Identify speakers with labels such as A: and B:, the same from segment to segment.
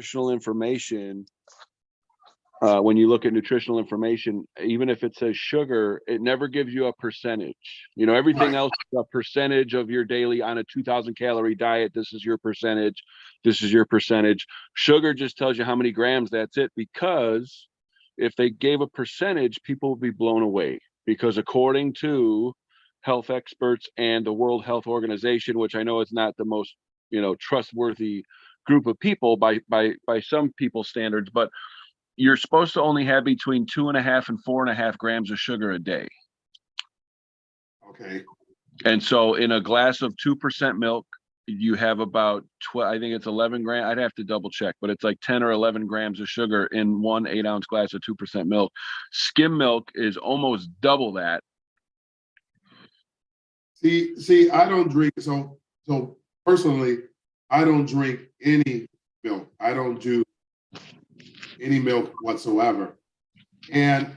A: nutritional information, when you look at nutritional information, even if it says sugar, it never gives you a percentage. You know, everything else is a percentage of your daily on a 2,000 calorie diet. This is your percentage. This is your percentage. Sugar just tells you how many grams. That's it. Because if they gave a percentage, people would be blown away. Because according to health experts and the World Health Organization, which I know is not the most, trustworthy group of people by some people's standards, but you're supposed to only have between 2.5 and 4.5 grams of sugar a day.
B: Okay.
A: And so in a glass of 2% milk, you have about 12, I think it's 11 grams. I'd have to double check, but it's like 10 or 11 grams of sugar in 1 8-ounce glass of 2% milk. Skim milk is almost double that.
B: See, I don't drink. So personally, I don't drink any milk. I don't do any milk whatsoever. And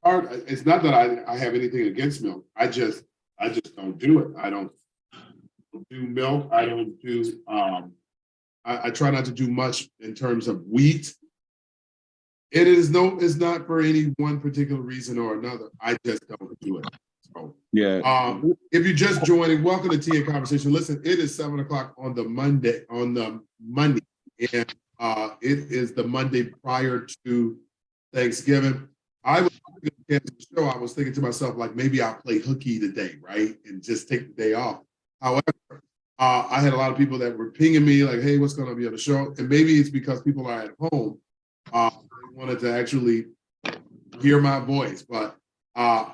B: it's not that I have anything against milk. I just don't do it. I don't do milk. I don't do I try not to do much in terms of wheat. It's not for any one particular reason or another. I just don't do it. So
A: yeah.
B: If you're just joining, welcome to Tea and Conversation. Listen, it is 7:00 on the Monday, and it is the Monday prior to Thanksgiving. I was thinking to myself, like, maybe I'll play hooky today, right? And just take the day off. However, I had a lot of people that were pinging me like, hey, what's going to be on the show? And maybe it's because people are at home. They wanted to actually hear my voice. But I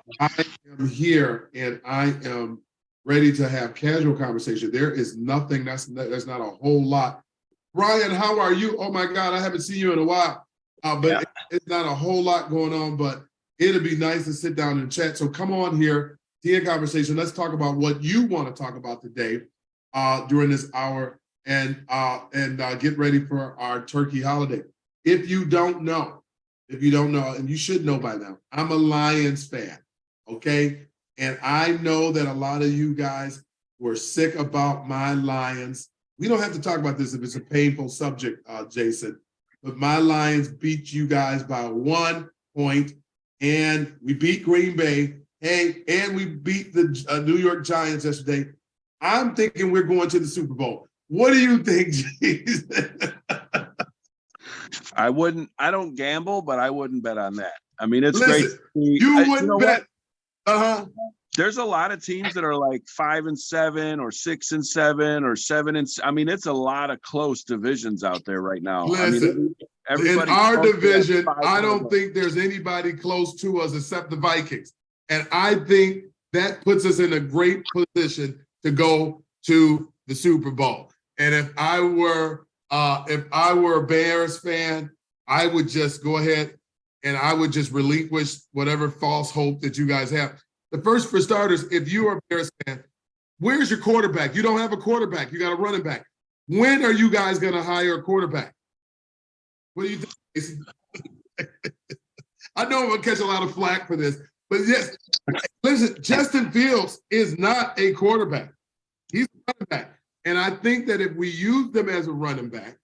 B: am here and I am ready to have casual conversation. There is nothing, there's not a whole lot. Brian, how are you? Oh my God, I haven't seen you in a while. It's not a whole lot going on, but it'll be nice to sit down and chat. So come on here, Tea and Conversation. Let's talk about what you want to talk about today during this hour and get ready for our turkey holiday. If you don't know, and you should know by now, I'm a Lions fan, okay? And I know that a lot of you guys were sick about my Lions. We don't have to talk about this if it's a painful subject, Jason, but my Lions beat you guys by 1 point, and we beat Green Bay, and we beat the New York Giants yesterday. I'm thinking we're going to the Super Bowl. What do you think, Jason?
A: I don't gamble, but I wouldn't bet on that. I mean, it's
B: Listen,
A: great.
B: You wouldn't bet.
A: There's a lot of teams that are like 5-7 or 6-7 or 7. I mean, it's a lot of close divisions out there right now.
B: Listen, in our division, I don't think there's anybody close to us except the Vikings. And I think that puts us in a great position to go to the Super Bowl. And if I were a Bears fan, I would just go ahead and I would just relinquish whatever false hope that you guys have. The first, for starters, if you are a Bears fan, where's your quarterback? You don't have a quarterback. You got a running back. When are you guys going to hire a quarterback? What do you think, Jason? I know I'm going to catch a lot of flack for this, but yes, listen, Justin Fields is not a quarterback. He's a running back. And I think that if we use them as a running back,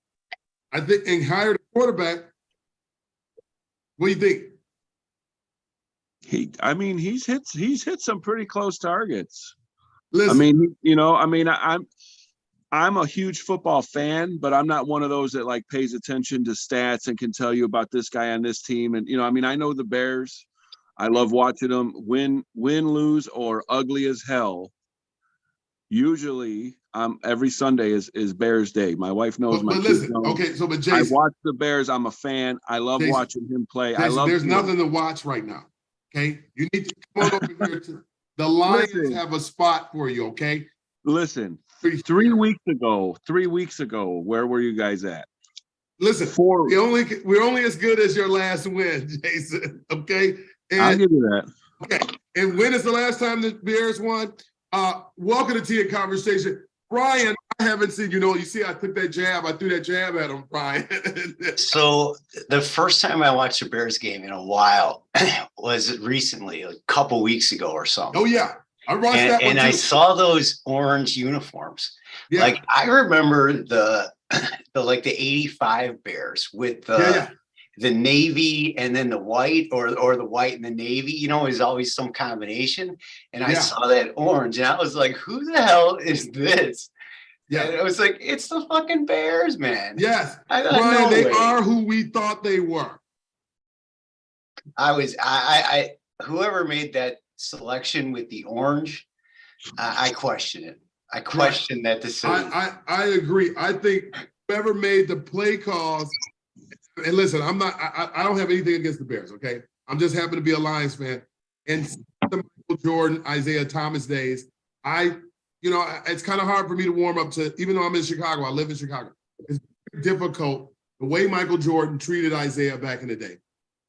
B: and hired a quarterback, what do you think?
A: He's hit some pretty close targets.
B: Listen,
A: I'm a huge football fan, but I'm not one of those that like pays attention to stats and can tell you about this guy on this team. And I know the Bears. I love watching them win, lose, or ugly as hell. Usually, every Sunday is Bears Day. My wife knows my kids know.
B: Okay, but Jason,
A: I watch the Bears. I'm a fan. I love watching him play.
B: Jason, there's nothing to watch right now. Okay, you need to come on over here. The Lions have a spot for you. Okay.
A: Listen, 3 weeks ago, where were you guys at?
B: Listen, we're only as good as your last win, Jason. Okay.
A: I'll give you that.
B: Okay. And when is the last time the Bears won? Welcome to Tea and Conversation. Brian, I haven't seen, you see, I threw that jab at him, Brian.
C: So the first time I watched a Bears game in a while was recently, a couple weeks ago or something.
B: Oh, yeah. I watched that one,
C: and
B: too.
C: I saw those orange uniforms.
B: Yeah.
C: Like, I remember the the 85 Bears with
B: Yeah.
C: the navy and then the white, or the white and the navy, is always some combination. And I saw that orange and I was like, who the hell is this?
B: Yeah.
C: And it was like, it's the fucking Bears, man.
B: Yes.
C: I thought,
B: Brian,
C: no
B: they
C: way.
B: are who we thought they were.
C: I whoever made that selection with the orange, I question it. I question that decision.
B: I agree. I think whoever made the play calls, and listen, I don't have anything against the Bears, okay? I'm just happen to be a Lions fan. And the Michael Jordan, Isaiah Thomas days, it's kind of hard for me to warm up to, even though I'm in Chicago, I live in Chicago. It's difficult the way Michael Jordan treated Isaiah back in the day.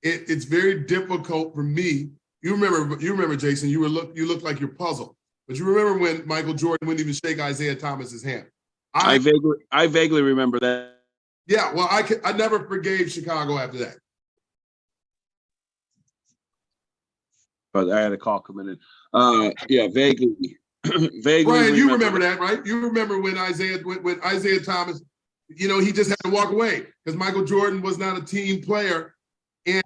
B: It's very difficult for me. You remember, Jason, you looked like you're puzzled. But you remember when Michael Jordan wouldn't even shake Isaiah Thomas's hand.
A: I vaguely remember that.
B: Yeah, well, I never forgave Chicago after that.
A: But I had a call coming in. Yeah, vaguely.
B: Brian, you remember that, right? You remember when Isaiah Thomas, he just had to walk away because Michael Jordan was not a team player, and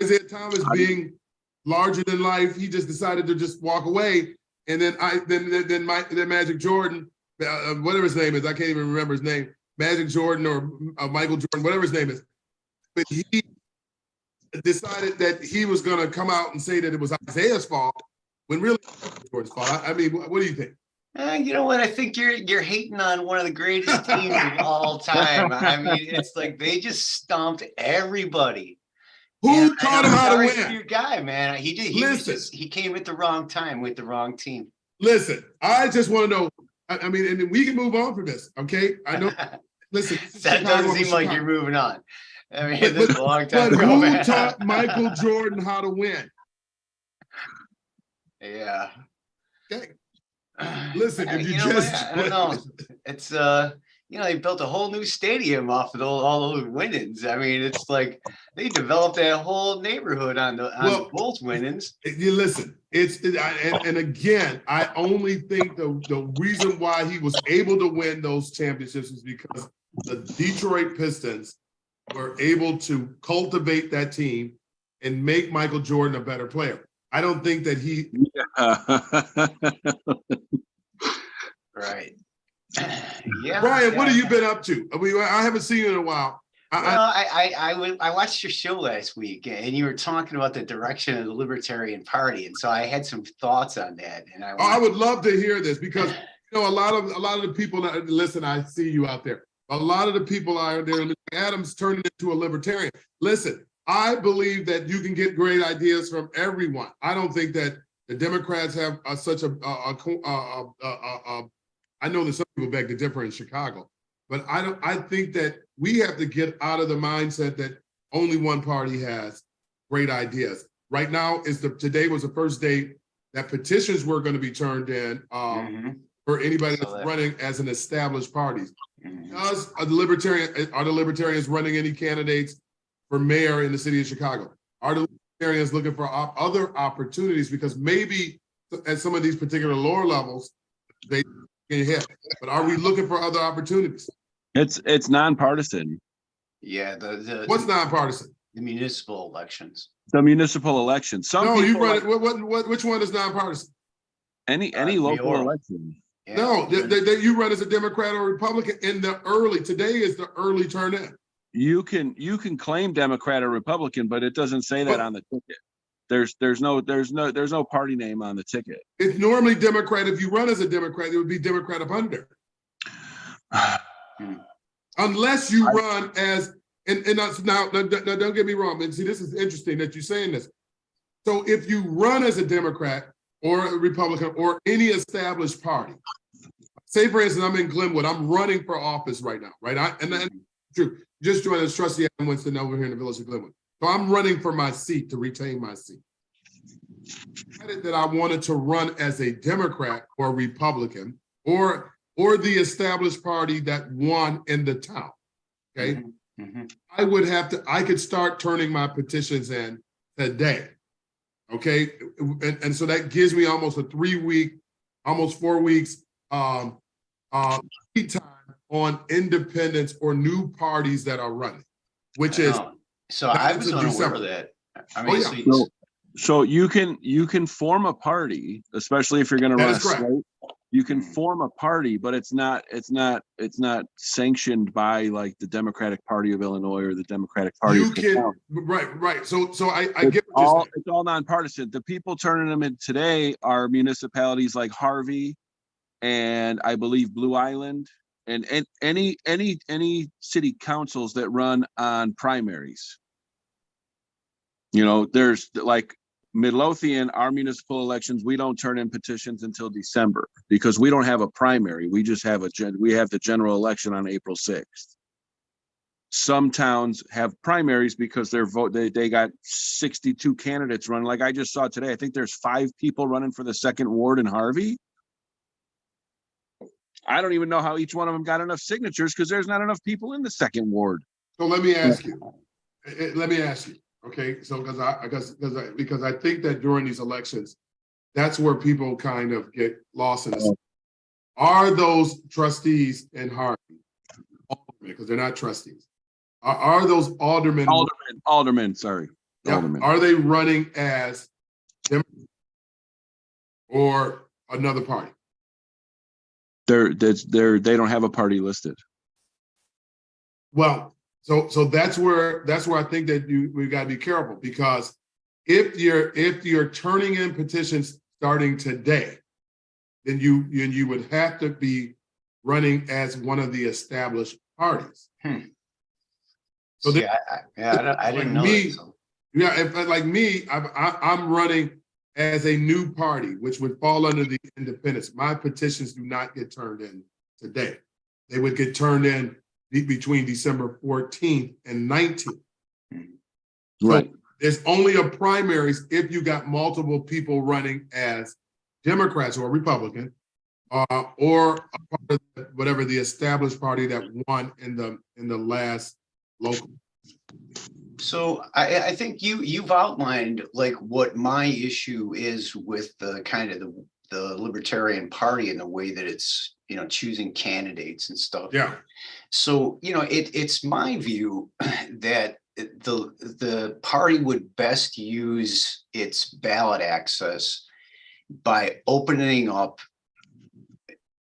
B: Isaiah Thomas being larger than life, he just decided to just walk away. And then Magic Jordan, whatever his name is, I can't even remember his name, Magic Jordan or Michael Jordan, whatever his name is, but he decided that he was going to come out and say that it was Isaiah's fault when really it was Jordan's fault. I mean, what do you think?
C: You know what? I think you're hating on one of the greatest teams of all time. I mean, it's like they just stomped everybody.
B: Who taught him how to win?
C: Your guy, man. He did. He came at the wrong time with the wrong team.
B: Listen, I just want to know. I mean, and we can move on from this, okay? I know. Listen,
C: that doesn't seem like you're moving on. I mean, this is a long time
B: but
C: ago.
B: Who taught Michael Jordan how to win?
C: Yeah.
B: Okay. Listen, if you
C: I don't know. It's they built a whole new stadium off of all those winnings. I mean, it's like they developed that whole neighborhood on the Bulls winnings.
B: You listen, and again, I only think the reason why he was able to win those championships is because the Detroit Pistons were able to cultivate that team and make Michael Jordan a better player. I don't think that he.
C: Right. Yeah.
B: Brian, what have you been up to? I haven't seen you in a while.
C: I watched your show last week, and you were talking about the direction of the Libertarian Party, and so I had some thoughts on that. And
B: I would love to hear this because a lot of the people that listen. I see you out there. A lot of the people out there. Adams turned into a libertarian. Listen, I believe that you can get great ideas from everyone. I don't think that the Democrats have such a I know there's some people beg to differ in Chicago, but I think that we have to get out of the mindset that only one party has great ideas. Right now today was the first day that petitions were going to be turned in for anybody that's running as an established party. Are the Libertarians running any candidates for mayor in the city of Chicago? Are the Libertarians looking for other opportunities? Because maybe at some of these particular lower levels, they get hit. But are we looking for other opportunities?
A: It's nonpartisan.
C: Yeah.
B: What's nonpartisan?
C: The municipal elections.
A: The municipal elections.
B: You run it. Which one is nonpartisan?
A: Any local election.
B: Yeah. No, you run as a Democrat or Republican in the early. Today is the early turn in.
A: You can claim Democrat or Republican, but it doesn't say that on the ticket. There's no party name on the ticket.
B: It's normally Democrat. If you run as a Democrat, it would be Democrat up under. Unless you run as and now don't get me wrong. And see, this is interesting that you're saying this. So if you run as a Democrat or a Republican or any established party, say for instance, I'm in Glenwood, I'm running for office right now, right? True. Just joined as trustee in Winston over here in the village of Glenwood. So I'm running for my seat to retain my seat. That I wanted to run as a Democrat or Republican or the established party that won in the town. Okay. I could start turning my petitions in today. Okay. And so that gives me almost a 3 week, almost 4 weeks lead time on independents or new parties that are running, which is
C: so I was unaware
B: December.
C: of that. I mean,
A: So you can form a party, especially if you're going to run a slate. You can form a party, but it's not sanctioned by like the Democratic Party of Illinois or the Democratic Party.
B: You can right. So I get
A: it's all nonpartisan. The people turning them in today are municipalities like Harvey and I believe Blue Island and any city councils that run on primaries. You know, there's like Midlothian, our municipal elections, we don't turn in petitions until December because we don't have a primary. We just have we have the general election on April 6th. Some towns have primaries because they got 62 candidates running. Like I just saw today, I think there's 5 people running for the 2nd ward in Harvey. I don't even know how each one of them got enough signatures because there's not enough people in the 2nd ward.
B: So let me ask you. Okay, so because I think that during these elections, that's where people kind of get lost in this. Are those trustees in Harvey, because they're not trustees, are those aldermen?
A: Sorry.
B: Yeah,
A: Aldermen.
B: are they running as Democrats or another party?
A: They don't have a party listed.
B: Well, so that's where I think that we've got to be careful, because if you're turning in petitions starting today, then you would have to be running as one of the established parties. So
C: I didn't know that. So.
B: Yeah, if like me, I'm running as a new party, which would fall under the independents. My petitions do not get turned in today. They would get turned in between December 14th and 19th.
A: Right.
B: So there's only a primaries if you got multiple people running as Democrats or Republican, or a part of whatever the established party that won in the last local.
C: So I think you've outlined like what my issue is with the kind of the Libertarian Party and the way that it's, you know, choosing candidates and stuff.
B: Yeah.
C: So, you know, it's my view that the party would best use its ballot access by opening up,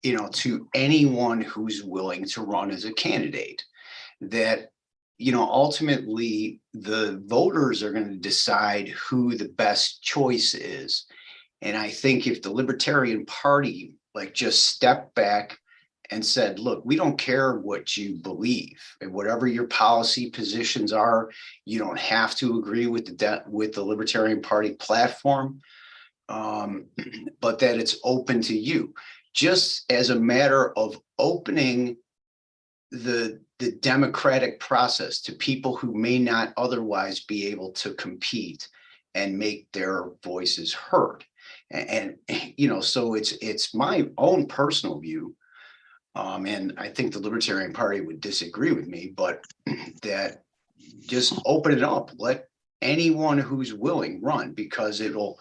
C: you know, to anyone who's willing to run as a candidate. That, you know, ultimately the voters are going to decide who the best choice is. And I think if the Libertarian Party like just stepped back and said, look, we don't care what you believe and whatever your policy positions are, you don't have to agree with the Libertarian Party platform, but that it's open to you, just as a matter of opening the democratic process to people who may not otherwise be able to compete and make their voices heard. And you know, so it's my own personal view, and I think the Libertarian Party would disagree with me, but that just open it up, let anyone who's willing run, because it'll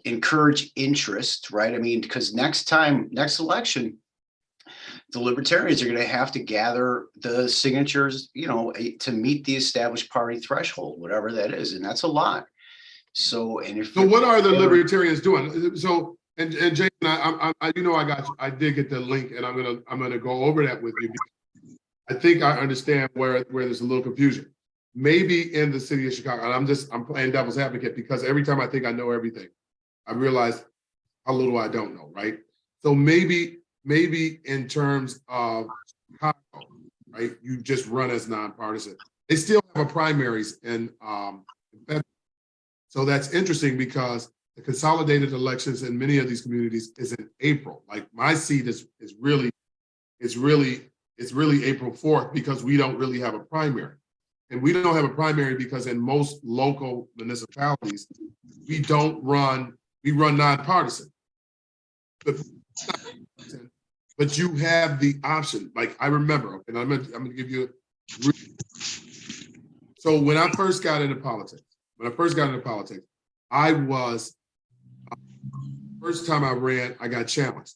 C: encourage interest, right? I mean, because next election, the Libertarians are going to have to gather the signatures, you know, to meet the established party threshold, whatever that is, and that's a lot. So, and
B: so what are the Libertarians doing? So, and Jason, I you know, I did get the link, and I'm gonna go over that with you. I think I understand where there's a little confusion. Maybe in the city of Chicago, and I'm playing devil's advocate, because every time I think I know everything, I realize how little I don't know, right? So maybe in terms of Chicago, right, you just run as nonpartisan. They still have a primaries in so that's interesting, because the consolidated elections in many of these communities is in April. Like my seat is really April 4th, because we don't really have a primary. And we don't have a primary because in most local municipalities, we run nonpartisan. But you have the option. Like I remember, and I'm gonna give you so when I first got into politics, I was first time I ran, I got challenged,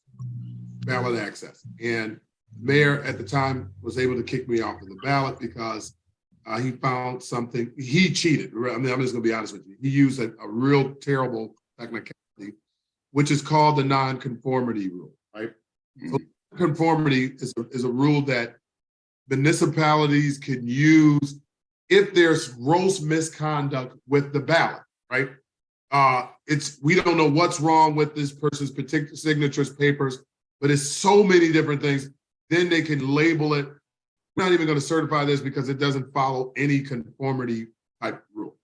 B: ballot access. And mayor at the time was able to kick me off of the ballot because he found something. He cheated. I mean, I'm just going to be honest with you. He used a real terrible technicality, which is called the non-conformity rule, right? So conformity is a rule that municipalities can use if there's gross misconduct with the ballot, right? We don't know what's wrong with this person's particular signatures, papers, but it's so many different things. Then they can label it. We're not even going to certify this because it doesn't follow any conformity type rule.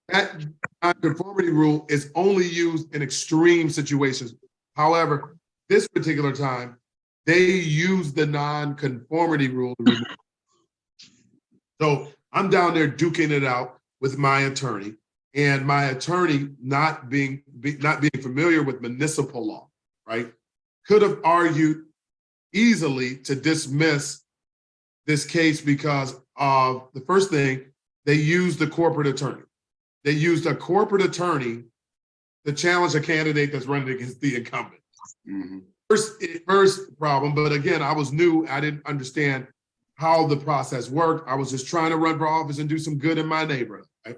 B: That non-conformity rule is only used in extreme situations. However, this particular time, they use the non-conformity rule to remove it. So I'm down there duking it out with my attorney, and my attorney not being familiar with municipal law, right, could have argued easily to dismiss this case because of the first thing, they used the corporate attorney. They used a corporate attorney to challenge a candidate that's running against the incumbent. Mm-hmm. First problem, but again, I was new. I didn't understand how the process worked. I was just trying to run for office and do some good in my neighborhood. Right?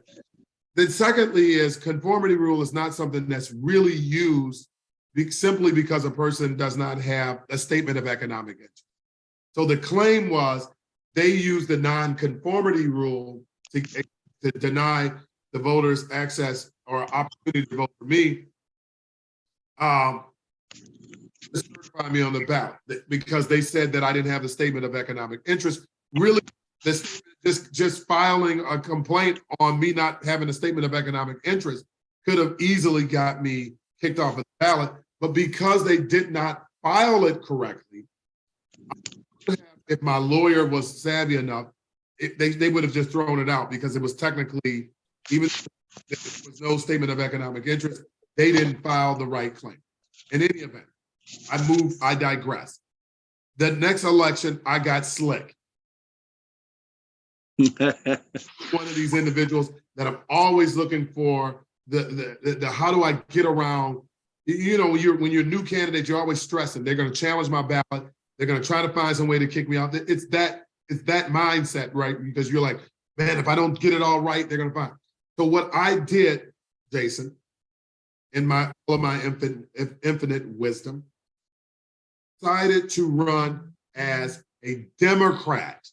B: Then secondly is conformity rule is not something that's really used simply because a person does not have a statement of economic interest. So the claim was they used the non-conformity rule to deny the voters access or opportunity to vote for me, to certify me on the ballot because they said that I didn't have the statement of economic interest. Really, just filing a complaint on me not having a statement of economic interest could have easily got me kicked off of the ballot. But because they did not file it correctly, if my lawyer was savvy enough, they would have just thrown it out because it was technically, even if there was no statement of economic interest, they didn't file the right claim. In any event, I digress. The next election, I got slick. One of these individuals that I'm always looking for the how do I get around, you know, when you're a new candidate, you're always stressing. They're going to challenge my ballot. They're going to try to find some way to kick me out. It's that mindset, right? Because you're like, man, if I don't get it all right, they're going to find. So what I did, Jason, in all of my infinite wisdom, decided to run as a Democrat.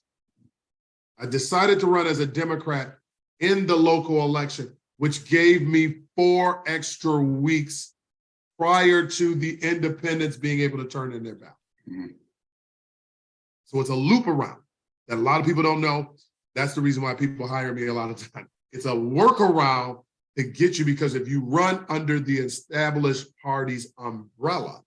B: I decided to run as a Democrat in the local election, which gave me 4 extra weeks prior to the independents being able to turn in their ballot. Mm-hmm. So it's a loop around that a lot of people don't know. That's the reason why people hire me a lot of times. It's a workaround to get you, because if you run under the established party's umbrella,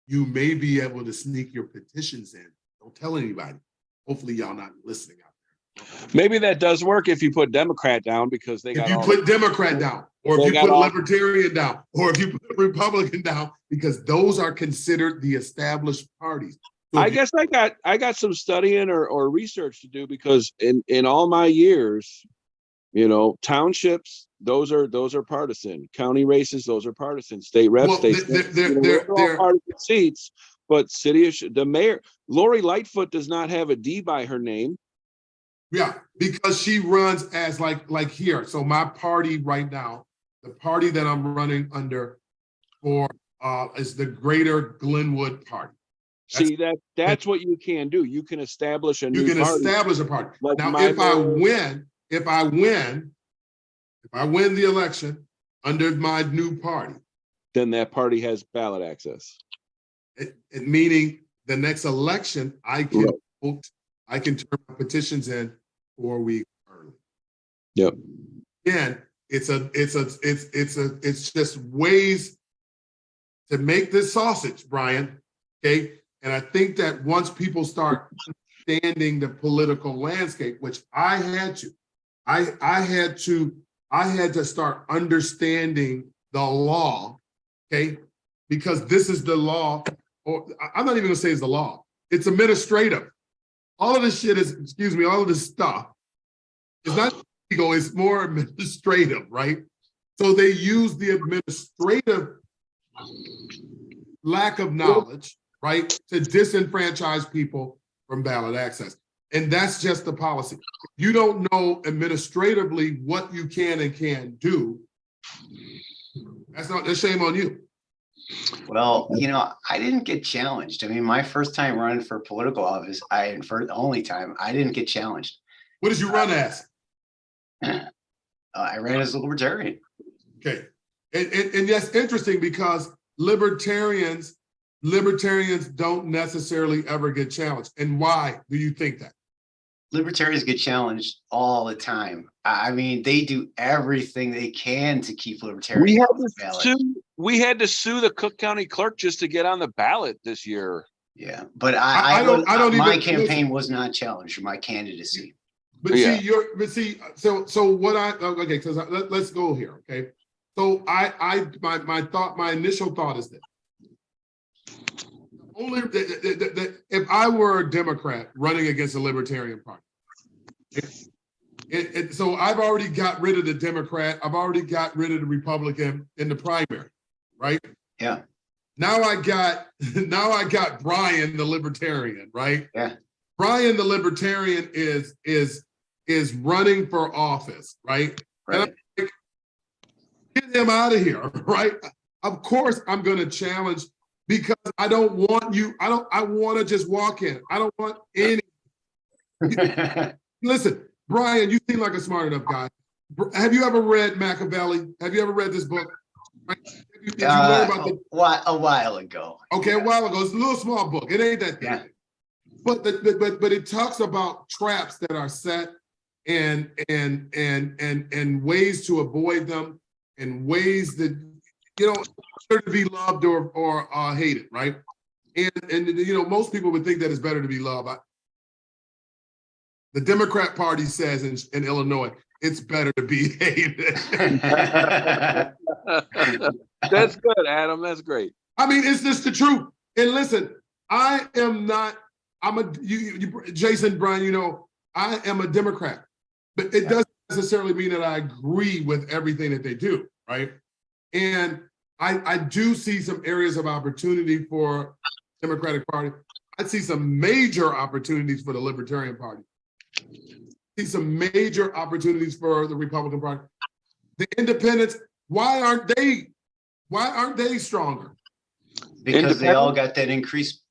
B: you may be able to sneak your petitions in. Don't tell anybody. Hopefully y'all not listening out there.
A: Maybe that does work if you put Democrat down, because they got
B: if you put Democrat down, or if you put Libertarian down, or if you put Republican down, because those are considered the established parties. So
A: I guess I got some studying or research to do, because in all my years, you know, townships, those are partisan. County races, those are partisan. State reps, they're all partisan seats. But the mayor, Lori Lightfoot, does not have a D by her name.
B: Yeah, because she runs as like here. So my party right now, the party that I'm running under for is the Greater Glenwood Party.
A: That's what you can do. You can establish a new party. You can
B: establish a party. Like now, if I win the election under my new party,
A: then that party has ballot access.
B: Meaning the next election, I can vote. I can turn my petitions in 4 weeks early.
A: Yep.
B: Again, it's just ways to make this sausage, Brian. Okay. And I think that once people start understanding the political landscape, which I had to start understanding the law, okay? Because this is the law, or I'm not even gonna say it's the law, it's administrative. All of this shit is, all of this stuff is not legal, it's more administrative, right? So they use the administrative lack of knowledge right? To disenfranchise people from ballot access. And that's just the policy. If you don't know administratively what you can and can't do, that's shame on you.
C: Well, I didn't get challenged. I mean, my first time running for political office, for the only time, I didn't get challenged.
B: What did you run as?
C: I ran as a libertarian.
B: Okay. And that's interesting because libertarians don't necessarily ever get challenged. And why do you think that?
C: Libertarians get challenged all the time. I mean, they do everything they can to keep libertarians on the ballot.
A: We had to sue the Cook County clerk just to get on the ballot this year.
C: Yeah, but my campaign was not challenged for my candidacy.
B: But
A: yeah.
B: So what okay, because let's go here. Okay. So my initial thought is this. If I were a Democrat running against a Libertarian Party, so I've already got rid of the Democrat, I've already got rid of the Republican in the primary, right?
C: Yeah.
B: Now I got Brian the Libertarian, right?
C: Yeah.
B: Brian the Libertarian is running for office, right?
C: Right.
B: And I'm like, get him out of here, right? Of course I'm going to challenge. Because I don't want you, I want to just walk in. I don't want any. Listen, Brian, you seem like a smart enough guy. Have you ever read Machiavelli? Have you ever read this book? Did you learn about
C: a while ago.
B: Okay, a while ago. It's a little small book. It ain't that big.
C: Yeah.
B: But it talks about traps that are set and ways to avoid them and ways that, to be loved or hated, right? And most people would think that it's better to be loved. The Democrat Party says in Illinois, it's better to be hated.
A: That's good, Adam. That's great.
B: I mean, it's just the truth. And listen, Jason, Brian, I am a Democrat, but it doesn't necessarily mean that I agree with everything that they do, right? And I do see some areas of opportunity for the Democratic Party. I see some major opportunities for the Libertarian Party. I see some major opportunities for the Republican Party. The independents, why aren't they stronger?
C: Because they all got that increased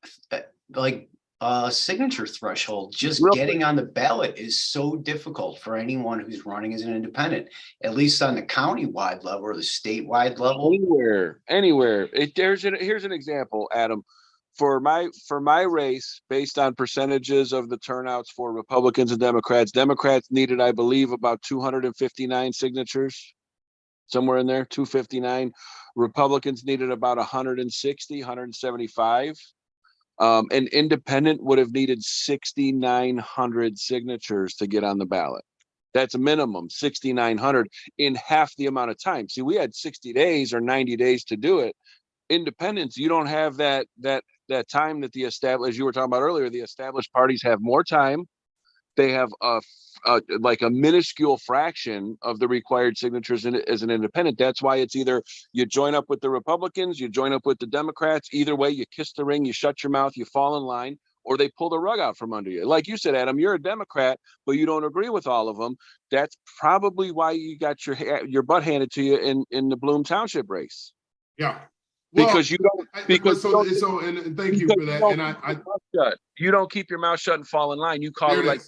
C: signature threshold. Just getting on the ballot is so difficult for anyone who's running as an independent, at least on the county-wide level or the statewide level.
A: Anywhere. Here's an example, Adam. For my race, based on percentages of the turnouts for Republicans and Democrats needed, I believe, about 259 signatures, somewhere in there, 259. Republicans needed about 160, 175. An independent would have needed 6,900 signatures to get on the ballot. That's a minimum, 6,900 in half the amount of time. See, we had 60 days or 90 days to do it. Independents, you don't have that time that as you were talking about earlier, the established parties have more time. They have a minuscule fraction of the required signatures as an independent. That's why it's either you join up with the Republicans, you join up with the Democrats. Either way, you kiss the ring, you shut your mouth, you fall in line, or they pull the rug out from under you. Like you said, Adam, you're a Democrat, but you don't agree with all of them. That's probably why you got your butt handed to you in the Bloom Township race.
B: Yeah.
A: Because you don't.
B: And thank you for that.
A: You don't keep your mouth shut and fall in line. You call it like.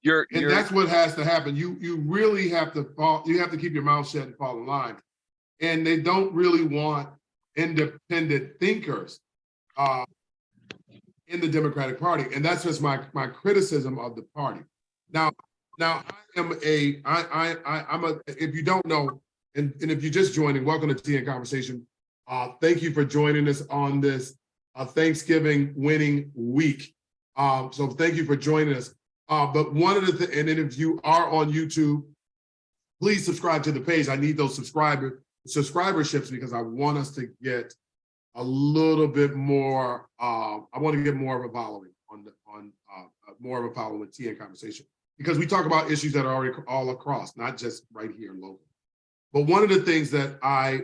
B: And that's what has to happen. You really have to fall. You have to keep your mouth shut and fall in line. And they don't really want independent thinkers in the Democratic Party, and that's just my criticism of the party. Now I am I'm a. If you don't know, and if you're just joining, welcome to Tea and Conversation. Thank you for joining us on this Thanksgiving winning week. So thank you for joining us. But one of the and then if you are on YouTube, please subscribe to the page. I need those subscriberships because I want us to get a little bit more. I want to get more of a following more of a following with Tea and Conversation, because we talk about issues that are already all across, not just right here locally. But one of the things that I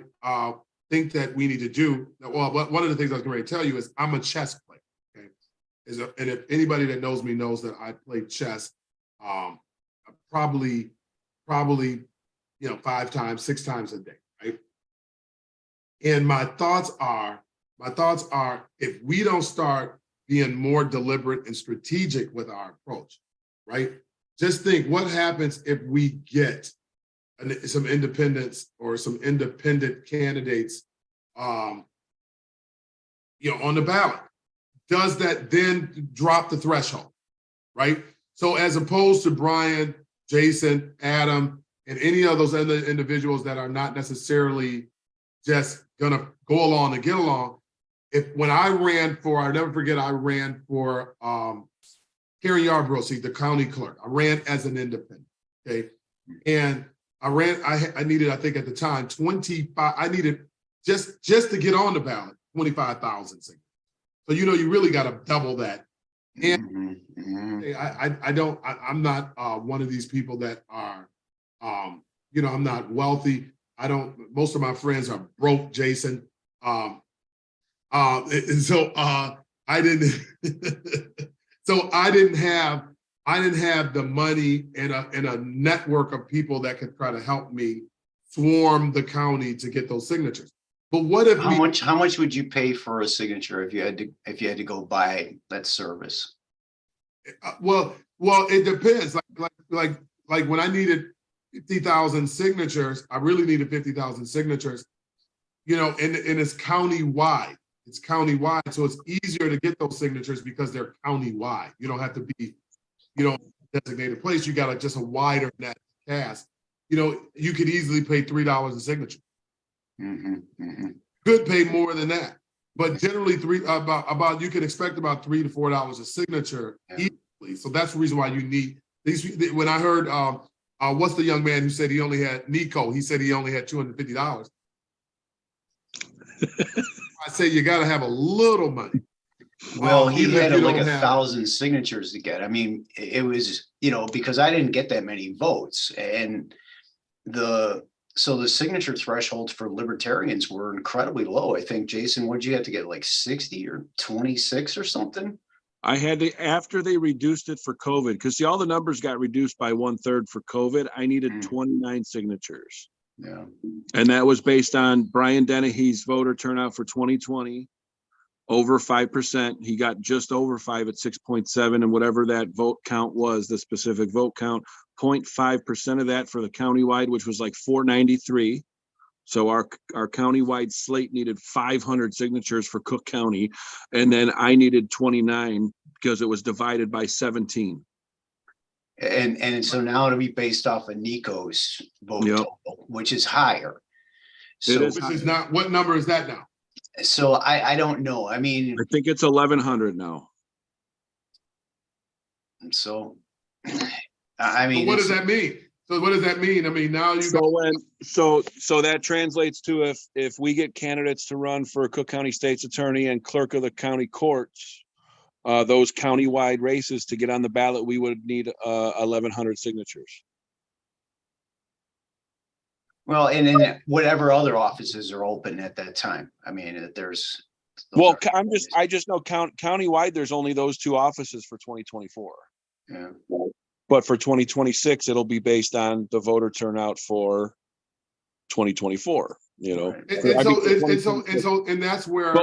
B: think that we need to do, well, one of the things I was going to tell you is I'm a chess player. Okay. And if anybody that knows me knows that I play chess probably, 5 times, 6 times a day, right? And my thoughts are, if we don't start being more deliberate and strategic with our approach, right? Just think what happens if we get some independents or some independent candidates, on the ballot. Does that then drop the threshold, right? So as opposed to Brian, Jason, Adam, and any of those other individuals that are not necessarily just gonna go along and get along. When I ran for, I'll never forget, I ran for Karen Yarborough seat, the county clerk. I ran as an independent, okay? And I needed, I think at the time, 25, I needed, just to get on the ballot, 25,000 signatures. So, you really got to double that. And I'm not one of these people that are, I'm not wealthy. Most of my friends are broke, Jason. And so I didn't, I didn't have the money and a network of people that could try to help me swarm the county to get those signatures. But what if
C: how much would you pay for a signature if you had to go buy that service?
B: Well, it depends. Like when I needed 50,000 signatures, I really needed 50,000 signatures, and it's county-wide. It's county-wide, so it's easier to get those signatures because they're county-wide. You don't have to be, designated place. You got just a wider net cast. You could easily pay $3 a signature. Could pay more than that, but generally about you can expect about $3 to $4 a signature easily. So that's the reason why you need these. When I heard what's the young man who said he only had Nico? He said he only had $250. I say you got to have a little money.
C: Well, he had like 1,000 signatures to get. I mean, it was, because I didn't get that many votes, and so the signature thresholds for libertarians were incredibly low. I think, Jason, what'd you have to get, like 60 or 26 or something?
A: I had to, after they reduced it for COVID, because all the numbers got reduced by 1/3 for COVID, I needed 29 signatures.
C: Yeah.
A: And that was based on Brian Dennehy's voter turnout for 2020, over 5%. He got just over 5 at 6.7, and whatever that vote count was, the specific vote count, 0.5% of that for the countywide, which was like 493. So our countywide slate needed 500 signatures for Cook County, and then I needed 29 because it was divided by 17.
C: And so now it'll be based off of Nico's vote total, which is higher. So
B: which is not, what number is that now?
C: So I don't know. I mean,
A: I think it's 1,100 now.
C: So I mean,
B: so what does that mean? So what does that mean? I mean, now you
A: so that translates to if we get candidates to run for Cook County State's Attorney and Clerk of the County Courts, those countywide races, to get on the ballot, we would need 1,100 signatures.
C: Well, and then whatever other offices are open at that time. I mean, there's.
A: Well, I just know countywide, there's only those 2 offices for 2024.
C: Yeah.
A: But for 2026, it'll be based on the voter turnout for 2024.
B: And that's where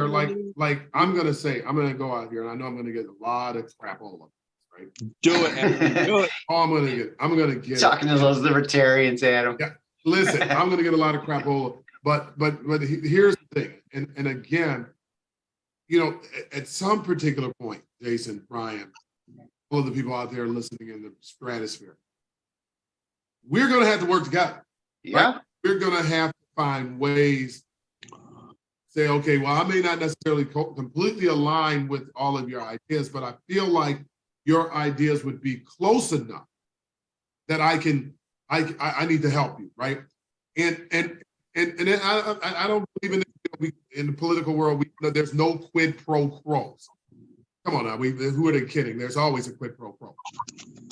B: like I'm gonna go out here, and I know I'm gonna get a lot of crap all over this, right?
A: Do it. Do it.
B: Oh, I'm gonna get
C: talking to those libertarians, Adam.
B: Yeah, listen, I'm gonna get a lot of crap all over. But here's the thing, and again, at some particular point, Jason, Brian, all of the people out there listening in the stratosphere, we're gonna have to work together.
C: Yeah.
B: Right? We're gonna have to find ways, say, okay, well, I may not necessarily completely align with all of your ideas, but I feel like your ideas would be close enough that I need to help you, right? And I don't believe in the political world, there's no quid pro quos. Come on now, who are they kidding? There's always a quid pro quo.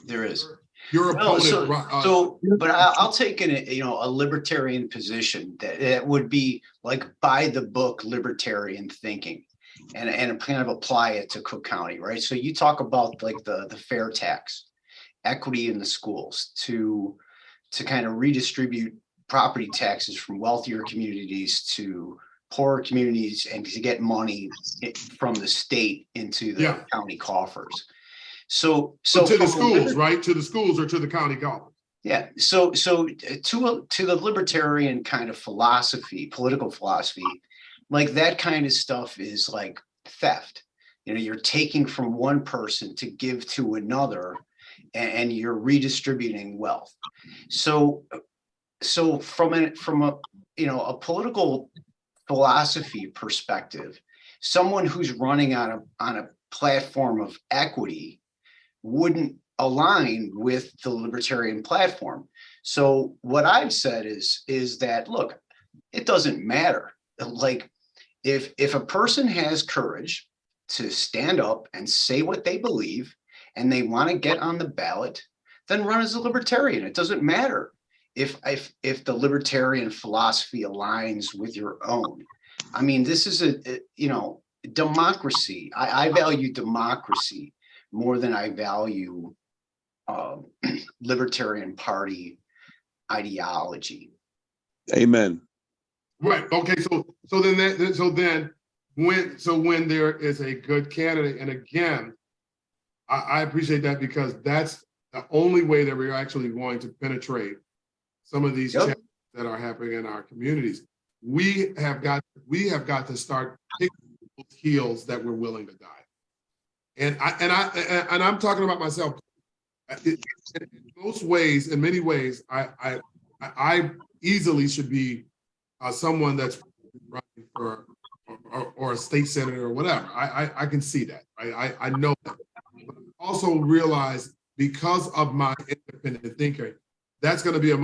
C: There is.
B: your
C: No,
B: opponent.
C: but I'll take a libertarian position that would be like by the book libertarian thinking, and kind of apply it to Cook County, right? So you talk about like the fair tax, equity in the schools, to kind of redistribute property taxes from wealthier communities to poorer communities, and to get money from the state into the county coffers. So
B: to the schools, right? To the schools or to the county government.
C: Yeah. So to the libertarian kind of philosophy, political philosophy, like that kind of stuff is like theft. You're taking from one person to give to another, and you're redistributing wealth. So from a political philosophy perspective, someone who's running on a platform of equity wouldn't align with the libertarian platform. So what I've said is that, look, it doesn't matter. Like if a person has courage to stand up and say what they believe and they want to get on the ballot, then run as a libertarian. It doesn't matter if the libertarian philosophy aligns with your own. I mean, this is democracy. I value democracy more than I value Libertarian Party ideology.
A: Amen.
B: Right. Okay. So when there is a good candidate, and again, I appreciate that, because that's the only way that we're actually going to penetrate some of these challenges that are happening in our communities. We have got to start picking those heels that we're willing to die. And I'm talking about myself. In most ways, in many ways, I easily should be someone that's running for or a state senator or whatever. I can see that. I know that. But I also realize, because of my independent thinking, that's going to be a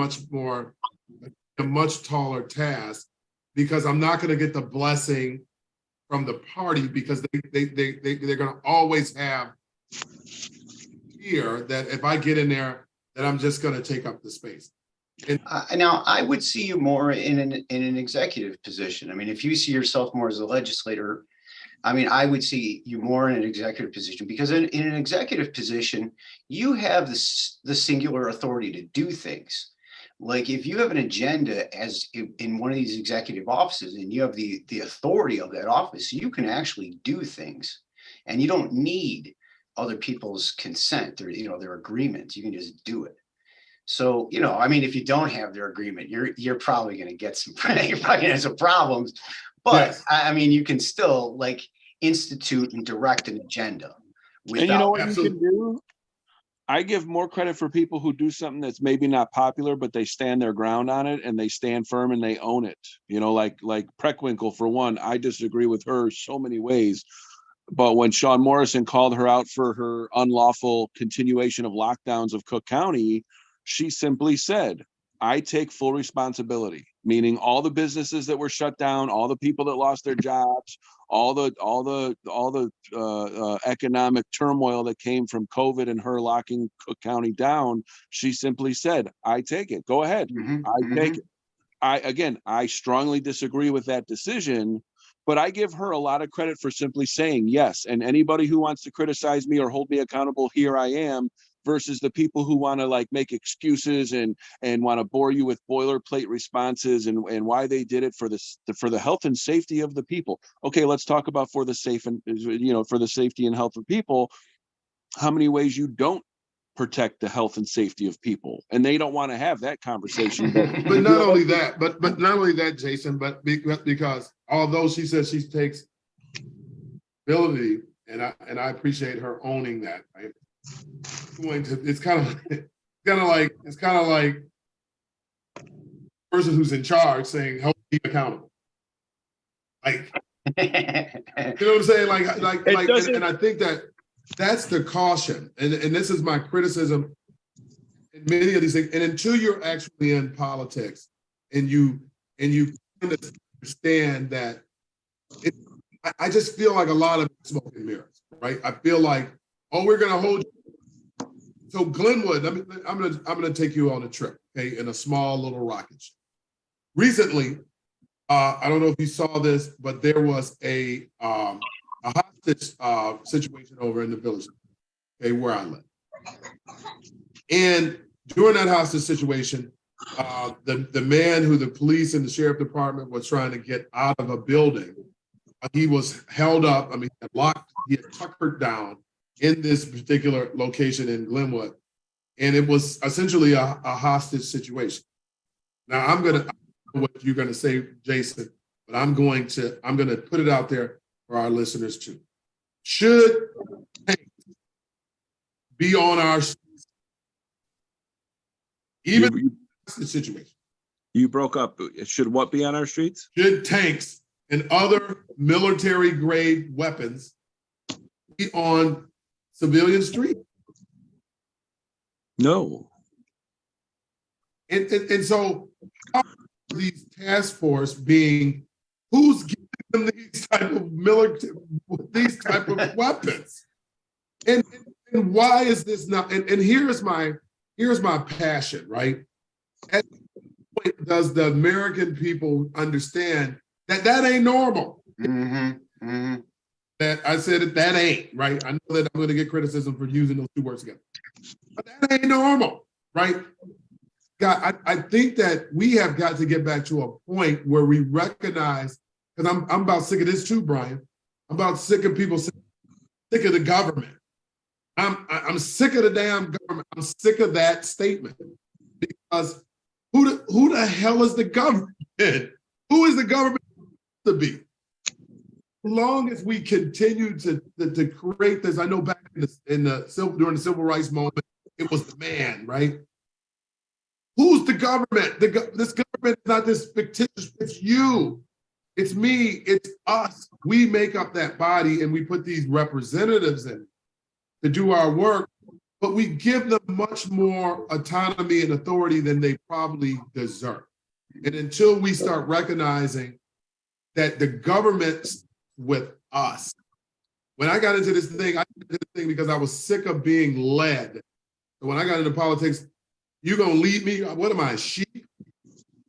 B: much taller task, because I'm not going to get the blessing from the party, because they're going to always have fear that if I get in there, that I'm just going to take up the space. And
C: now I would see you more in an executive position. I mean, if you see yourself more as a legislator, I mean, I would see you more in an executive position, because in an executive position, you have the singular authority to do things. Like if you have an agenda as in one of these executive offices, and you have the authority of that office, you can actually do things, and you don't need other people's consent or their agreement. You can just do it. So, I mean, if you don't have their agreement, you're probably going to get some problems. But yes. I mean, you can still like institute and direct an agenda.
A: And you know what you can do? I give more credit for people who do something that's maybe not popular, but they stand their ground on it, and they stand firm and they own it. Like Preckwinkle, for one. I disagree with her so many ways. But when Sean Morrison called her out for her unlawful continuation of lockdowns of Cook County, she simply said, I take full responsibility, meaning all the businesses that were shut down, all the people that lost their jobs, all the economic turmoil that came from COVID and her locking Cook County down. She simply said, I take it. Go ahead. Take it. I strongly disagree with that decision, but I give her a lot of credit for simply saying yes. And anybody who wants to criticize me or hold me accountable, here I am, versus the people who want to like make excuses and want to bore you with boilerplate responses and why they did it for the health and safety of the people. Okay, let's talk about for the safety and health of people. How many ways you don't protect the health and safety of people, and they don't want to have that conversation.
B: But not only that, but not only that, Jason, but because although she says she takes ability, and I appreciate her owning that, right? It's kind of like person who's in charge saying, "Help me be accountable." Like, you know what I'm saying? And I think that's the caution, and this is my criticism in many of these things. And until you're actually in politics, and you understand that, I just feel like a lot of smoke and mirrors, right? I feel like, oh, we're going to hold you. So Glenwood, I'm gonna take you on a trip, okay, in a small little rocket ship. Recently, I don't know if you saw this, but there was a hostage situation over in the village, okay, where I live. And during that hostage situation, the man who the police and the sheriff department was trying to get out of a building, he was held up. I mean, he had tuckered down in this particular location in Glenwood, and it was essentially a hostage situation. Now, I don't know what you're gonna say, Jason, but I'm gonna put it out there for our listeners too. Should tanks be on our streets, even in the situation?
D: You broke up. Should what be on our streets?
B: Should tanks and other military grade weapons be on civilian streets?
D: No.
B: And so how are these task force being, who's giving them these type of weapons? And why is this not? And here's my passion, right? At what point does the American people understand that ain't normal?
C: Mm-hmm. Mm-hmm.
B: That I said that ain't right. I know that I'm going to get criticism for using those two words together, but that ain't normal, right? God, I think that we have got to get back to a point where we recognize, because I'm about sick of this too, Brian. I'm about sick of people sick of the government. I'm sick of the damn government. I'm sick of that statement, because who the hell is the government? Who is the government to be? As long as we continue to create this, I know back during the civil rights moment, it was the man, right? Who's the government? This government is not this fictitious. It's you. It's me. It's us. We make up that body, and we put these representatives in to do our work, but we give them much more autonomy and authority than they probably deserve. And until we start recognizing that the government's with us. When I got into this thing, because I was sick of being led. So when I got into politics, you're gonna lead me? What am I, a sheep?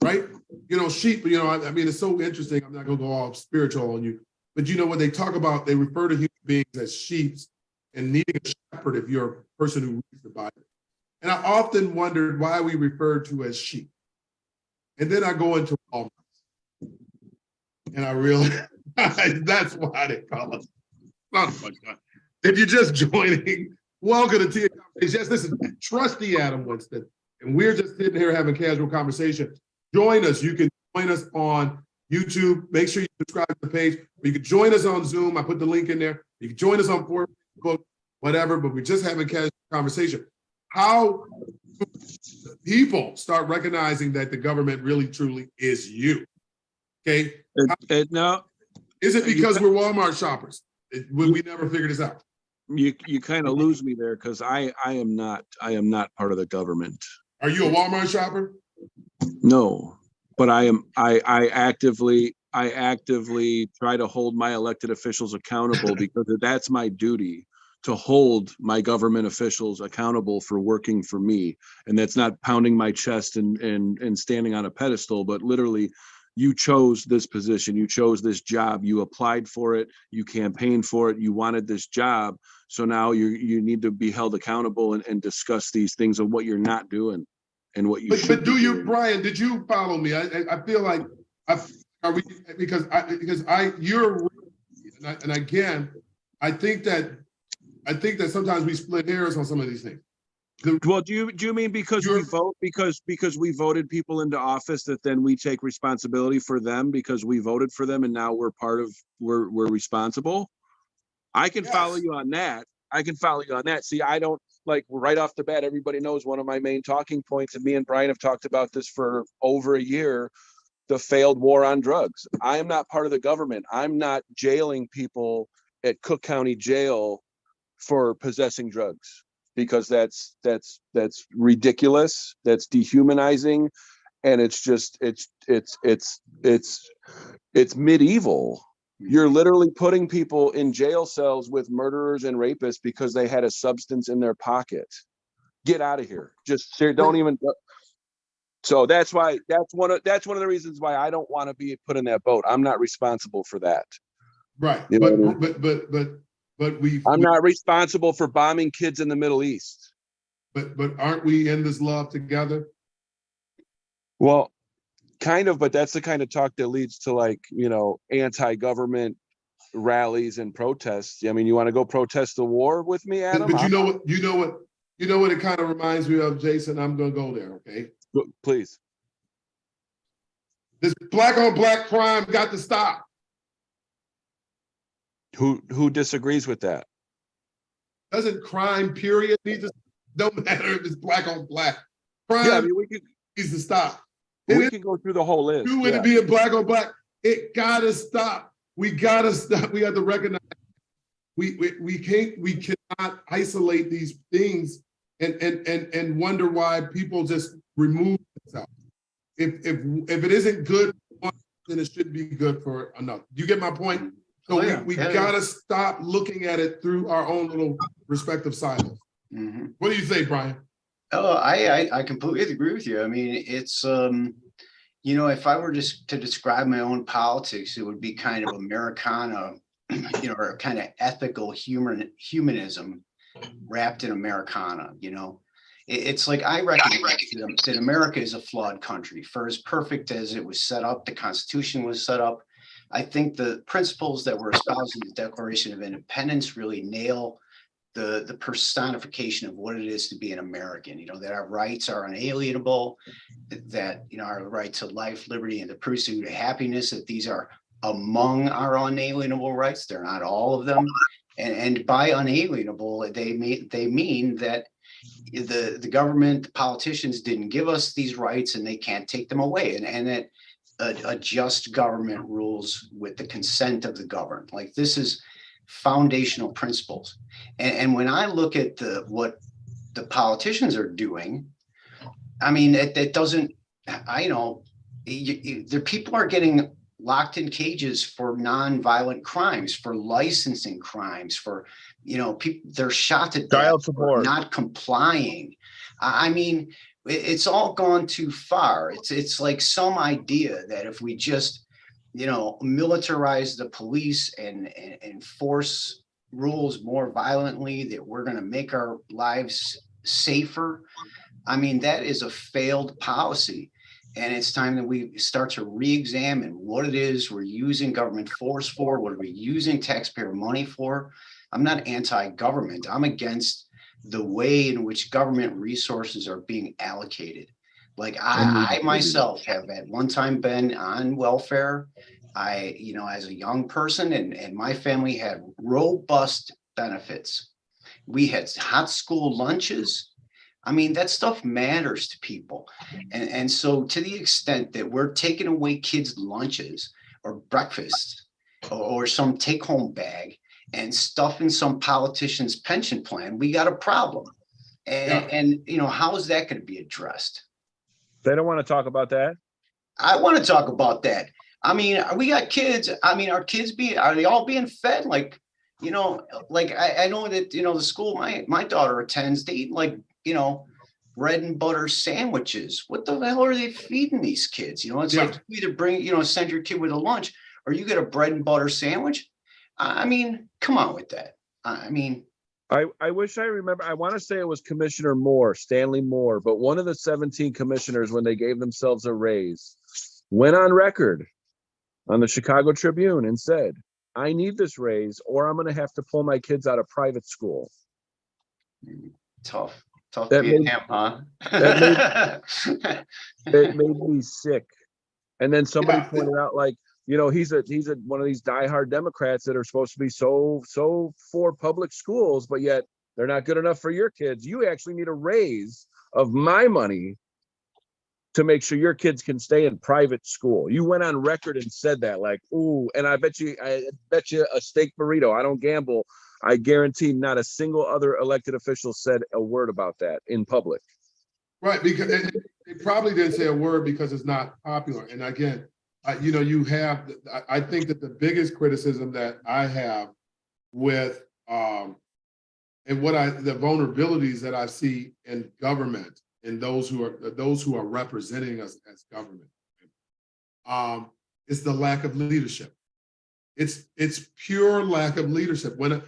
B: Right? Sheep, I mean, it's so interesting. I'm not gonna go all spiritual on you, but when they talk about, they refer to human beings as sheep and needing a shepherd if you're a person who reads the Bible. And I often wondered why we referred to as sheep. And then I go into Walmart and I realize that's why they call us. If you're just joining, welcome to TA Conversations. Yes, this is trusty Adam Winston, and we're just sitting here having casual conversation. Join us. You can join us on YouTube. Make sure you subscribe to the page. Or you can join us on Zoom. I put the link in there. You can join us on Facebook, whatever, but we're just having casual conversation. How do people start recognizing that the government really, truly is you? Okay?
D: No.
B: Is it because we're Walmart shoppers? We never figured this out.
D: You kind of lose me there, because I am not part of the government.
B: Are you a Walmart shopper?
D: No, but I actively try to hold my elected officials accountable, because that's my duty, to hold my government officials accountable for working for me. And that's not pounding my chest and standing on a pedestal, but literally, you chose this position, you chose this job, you applied for it, you campaigned for it, you wanted this job. So now you need to be held accountable and discuss these things of what you're not doing and what you should.
B: But do you, Brian, did you follow me? I feel like you're, and again, I think that sometimes we split hairs on some of these things.
D: Well, do you mean because we vote because we voted people into office, that then we take responsibility for them because we voted for them and now we're responsible? I can follow you on that. See, I don't, like, right off the bat, everybody knows one of my main talking points, and me and Brian have talked about this for over a year, the failed war on drugs. I am not part of the government. I'm not jailing people at Cook County Jail for possessing drugs, because that's ridiculous, that's dehumanizing, and it's just it's medieval. You're literally putting people in jail cells with murderers and rapists because they had a substance in their pocket. get out of here. Just don't even. So that's why that's one of the reasons why I don't want to be put in that boat. I'm not responsible for that.
B: Right.
D: You know what I
B: But
D: I'm not responsible for bombing kids in the Middle East.
B: But aren't we in this love together?
D: Well, kind of, but that's the kind of talk that leads to, like, you know, anti-government rallies and protests. I mean, you want to go protest the war with me, Adam?
B: But you know what it kind of reminds me of, Jason? I'm gonna go there, okay?
D: Please.
B: This black on black crime got to stop.
D: Who disagrees with that?
B: Doesn't crime period need to, don't matter if it's black on black. Crime
D: Yeah, I mean,
B: needs to stop.
D: we can go through the whole list.
B: You it being black on black, it gotta stop. We gotta stop. We have to recognize we cannot isolate these things and wonder why people just remove themselves. If it isn't good for one, then it should be good for another. You get my point? So we gotta stop looking at it through our own little respective silos.
C: Mm-hmm.
B: What do you say, Brian?
C: Oh, I completely agree with you. I mean, it's you know, if I were just to describe my own politics, it would be kind of Americana, you know, or kind of ethical humanism wrapped in Americana. You know, it's like I recognize that America is a flawed country. For as perfect as it was set up, the Constitution was set up. I think the principles that were espoused in the Declaration of Independence really nail the personification of what it is to be an American. You know, that our rights are unalienable, that, you know, our right to life, liberty, and the pursuit of happiness, that these are among our unalienable rights. They're not all of them. And by unalienable, they mean that the government, the politicians didn't give us these rights and they can't take them away. And that a just government rules with the consent of the governed. Like, this is foundational principles. And when I look at what the politicians are doing, I mean, it doesn't, I know, the people are getting locked in cages for non-violent crimes, for licensing crimes, for, you know, people, they're shot to death for not complying. I mean, it's all gone too far. It's like some idea that if we just, you know, militarize the police and enforce rules more violently, that we're going to make our lives safer. I mean, that is a failed policy. And it's time that we start to re-examine what it is we're using government force for, what are we using taxpayer money for. I'm not anti-government. I'm against the way in which government resources are being allocated. Like, I myself have at one time been on welfare. You know, as a young person, and my family had robust benefits. We had hot school lunches. I mean, that stuff matters to people. And so to the extent that we're taking away kids' lunches or breakfast or some take-home bag and stuffing some politician's pension plan, we got a problem. And you know, how is that going to be addressed?
D: They don't want to talk about that.
C: I want to talk about that. I mean, we got kids. I mean, are they all being fed? Like, you know, like I know that, you know, the school my daughter attends, they eat, like, you know, bread and butter sandwiches. What the hell are they feeding these kids? You know, it's like, you either you know, send your kid with a lunch or you get a bread and butter sandwich. I mean, come on with that. I mean,
D: I wish I remember. I want to say it was Commissioner Moore, Stanley Moore, but one of the 17 commissioners, when they gave themselves a raise, went on record on the Chicago Tribune and said, I need this raise or I'm going to have to pull my kids out of private school.
C: Tough to be him, huh?
D: It made me sick. And then somebody pointed out, like, you know, he's one of these diehard Democrats that are supposed to be so for public schools, but yet they're not good enough for your kids. You actually need a raise of my money to make sure your kids can stay in private school. You went on record and said that, like, ooh, and I bet you a steak burrito. I don't gamble. I guarantee not a single other elected official said a word about that in public.
B: Right, because they probably didn't say a word because it's not popular. And again, you know, you have, I think that the biggest criticism that I have with, and and the vulnerabilities that I see in government and those who are representing us as government, is the lack of leadership. It's pure lack of leadership. Whether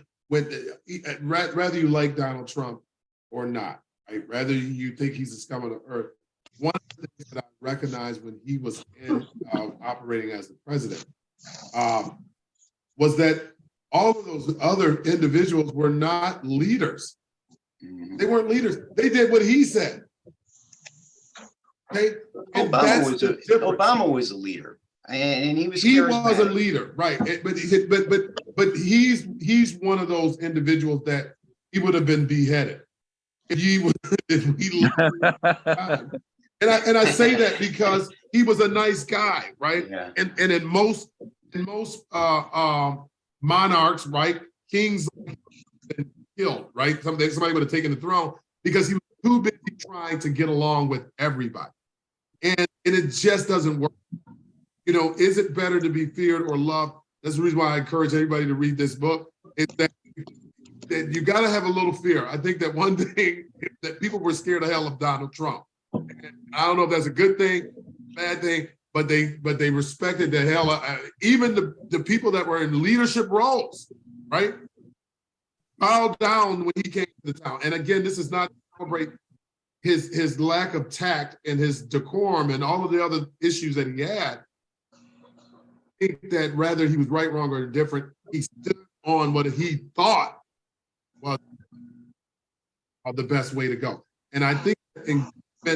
B: you like Donald Trump or not, right? Whether you think he's a scum of the earth, one of the things that I recognized when he was operating as the president was that all of those other individuals were not leaders. They weren't leaders. They did what he said. Okay, and
C: Obama was a leader, and he was
B: a leader, right? But he's one of those individuals that he would have been beheaded if he and I say that because he was a nice guy, right?
C: Yeah.
B: And in most monarchs, right, kings been killed, right? Somebody would have taken the throne because he was too busy trying to get along with everybody. And it just doesn't work. You know, is it better to be feared or loved? That's the reason why I encourage everybody to read this book. Is that you got to have a little fear. I think that one thing is that people were scared of hell of Donald Trump. And I don't know if that's a good thing, bad thing, but they respected the hell even the people that were in leadership roles, right? Bowed down when he came to the town. And again, this is not to celebrate his lack of tact and his decorum and all of the other issues that he had. I think that rather he was right, wrong, or indifferent, he stood on what he thought was the best way to go. And I think in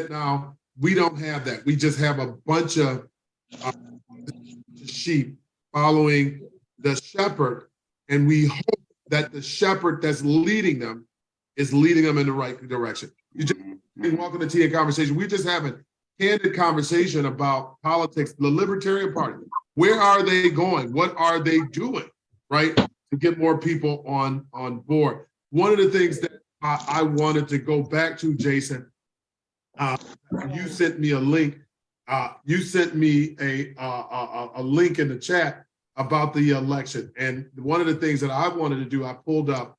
B: now we don't have that. We just have a bunch of sheep following the shepherd, and we hope that the shepherd that's leading them is leading them in the right direction. You just welcome to Tea and Conversation. We're just having candid conversation about politics, the Libertarian Party. Where are they going? What are they doing, right, to get more people on board? One of the things that I wanted to go back to, Jason, you sent me a link. You sent me a link in the chat about the election. And one of the things that I wanted to do, I pulled up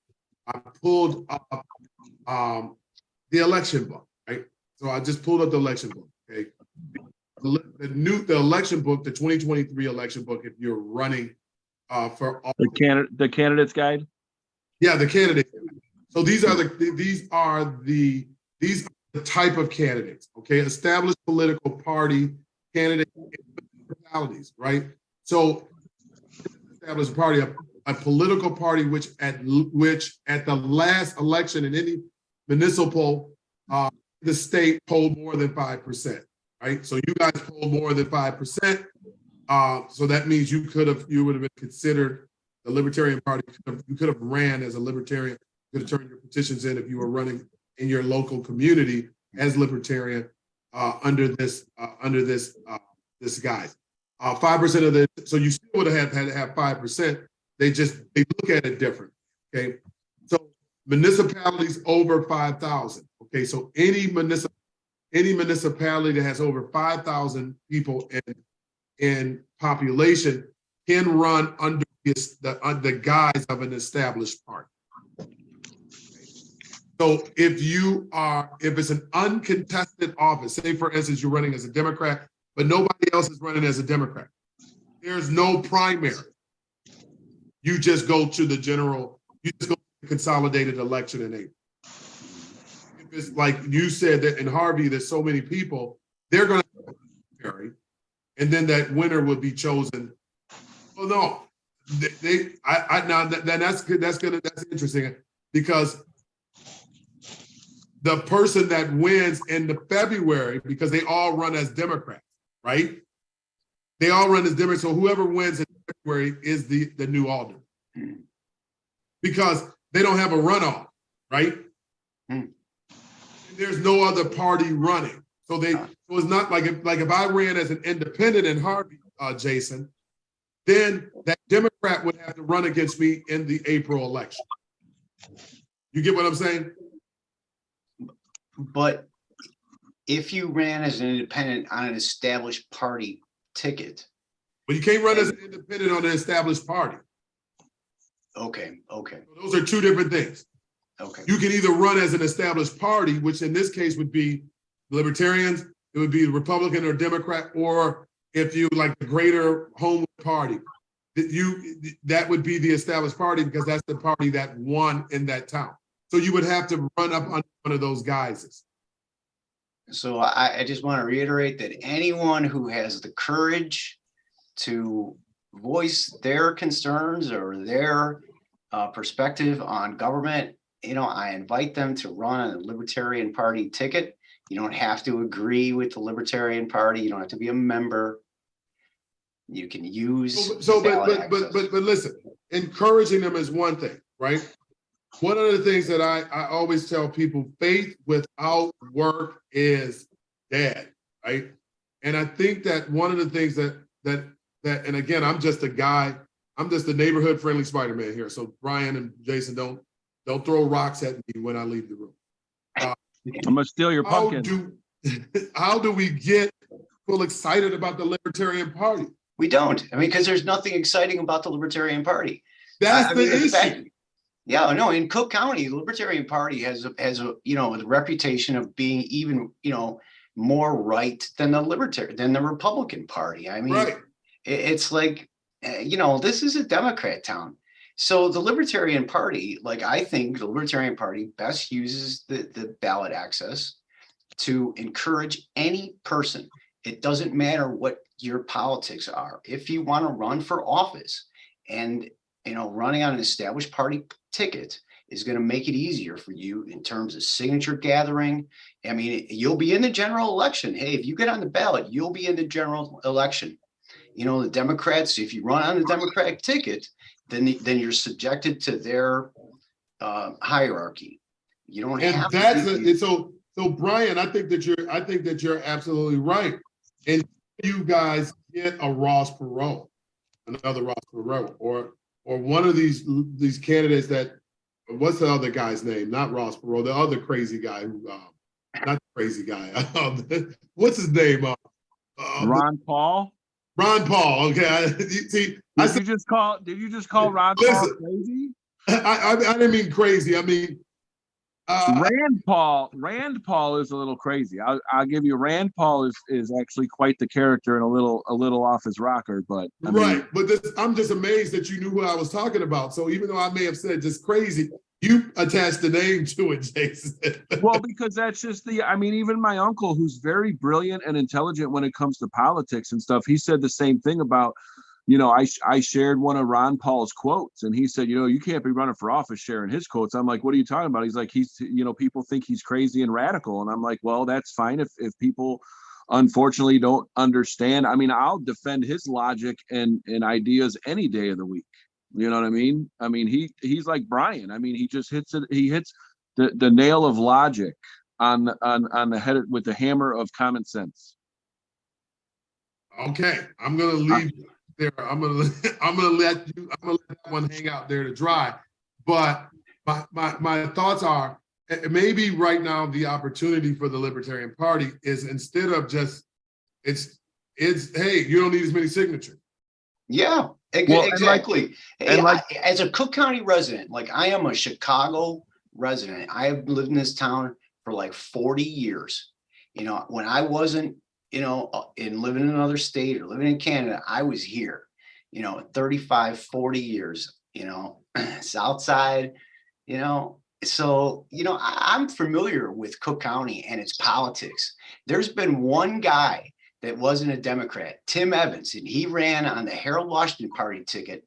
B: the election book, right? So I just pulled up the election book, okay? The election book, the 2023 election book, if you're running for all
D: the candidates guide.
B: Yeah, the candidate. So these are the type of candidates, okay? Established political party candidate personalities, right? So established party, a political party which at the last election in any municipal the state polled more than 5%, right? So you guys polled more than 5%. So that means you would have been considered the Libertarian Party. You could have ran as a Libertarian, could have turned your petitions in if you were running in your local community as Libertarian under this guise. 5% of so you still would have had to have 5%. They look at it different. Okay, so municipalities over 5,000. Okay, so any municipality that has over 5,000 people in population can run under the guise of an established party. So if it's an uncontested office, say for instance, you're running as a Democrat, but nobody else is running as a Democrat, there's no primary. You just go to the consolidated election in April. If it's like you said that in Harvey, there's so many people, they're going to have a primary, and then that winner will be chosen. Well, no, that's interesting because the person that wins in the February, because they all run as Democrats, right? They all run as Democrats. So whoever wins in February is the new alderman, because they don't have a runoff, right? There's no other party running. So it's not like if I ran as an independent in Harvey, Jason, then that Democrat would have to run against me in the April election. You get what I'm saying?
C: But if you ran as an independent on an established party ticket.
B: But you can't run as an independent on an established party.
C: Okay.
B: So those are two different things.
C: Okay.
B: You can either run as an established party, which in this case would be Libertarians, it would be Republican or Democrat, or if you like the greater Homewood Party, that would be the established party because that's the party that won in that town. So you would have to run up under one of those guises.
C: So I just want to reiterate that anyone who has the courage to voice their concerns or their perspective on government, I invite them to run on the Libertarian Party ticket. You don't have to agree with the Libertarian Party. You don't have to be a member. You can use.
B: But listen, encouraging them is one thing, right? One of the things that I always tell people, faith without work is dead, right? And I think that one of the things that, and again, I'm just a guy, I'm just a neighborhood friendly Spider-Man here. So Brian and Jason, don't throw rocks at me when I leave the room.
D: I'm gonna steal your pumpkin.
B: How do we get people excited about the Libertarian Party?
C: We don't. I mean, because there's nothing exciting about the Libertarian Party.
B: That's the issue.
C: Yeah, no, in Cook County, the Libertarian Party has a the reputation of being even, more right than the Republican Party. I mean,
B: right.
C: It's like, this is a Democrat town. So the Libertarian Party, I think the Libertarian Party best uses the ballot access to encourage any person. It doesn't matter what your politics are. If you want to run for office and, running on an established party ticket is going to make it easier for you in terms of signature gathering. I mean, you'll be in the general election. Hey, if you get on the ballot, you'll be in the general election. The Democrats, if you run on the Democratic ticket, then you're subjected to their hierarchy. You don't have to.
B: So Brian, I think that you're absolutely right. And you guys get a Ross Perot, another Ross Perot, or one of these candidates that, what's the other guy's name? Not Ross Perot, the other crazy guy who, not the crazy guy. What's his name?
D: Ron Paul.
B: Ron Paul. Okay. See,
D: did you just call Ron Paul crazy?
B: I didn't mean crazy. I mean,
D: Rand Paul is a little crazy. I'll give you, Rand Paul is actually quite the character and a little off his rocker, but
B: I'm just amazed that you knew who I was talking about. So even though I may have said just crazy, you attached the name to it, Jason.
D: Well, because that's just even my uncle, who's very brilliant and intelligent when it comes to politics and stuff, he said the same thing about, I shared one of Ron Paul's quotes, and he said, you can't be running for office sharing his quotes. I'm like, what are you talking about? He's like, people think he's crazy and radical. And I'm like, well, that's fine if people unfortunately don't understand. I mean, I'll defend his logic and ideas any day of the week. You know what I mean? I mean, he's like Brian. I mean, he just hits it. He hits the nail of logic on the head with the hammer of common sense.
B: Okay, I'm gonna leave there. I'm gonna let that one hang out there to dry. But my thoughts are, maybe right now the opportunity for the Libertarian Party is, instead of just it's hey, you don't need as many signatures.
C: Yeah, exactly. As a Cook County resident, I am a Chicago resident. I have lived in this town for 40 years. When I wasn't, in living in another state or living in Canada, I was here, 35, 40 years, South Side, so, I'm familiar with Cook County and its politics. There's been one guy that wasn't a Democrat, Tim Evans, and he ran on the Harold Washington Party ticket,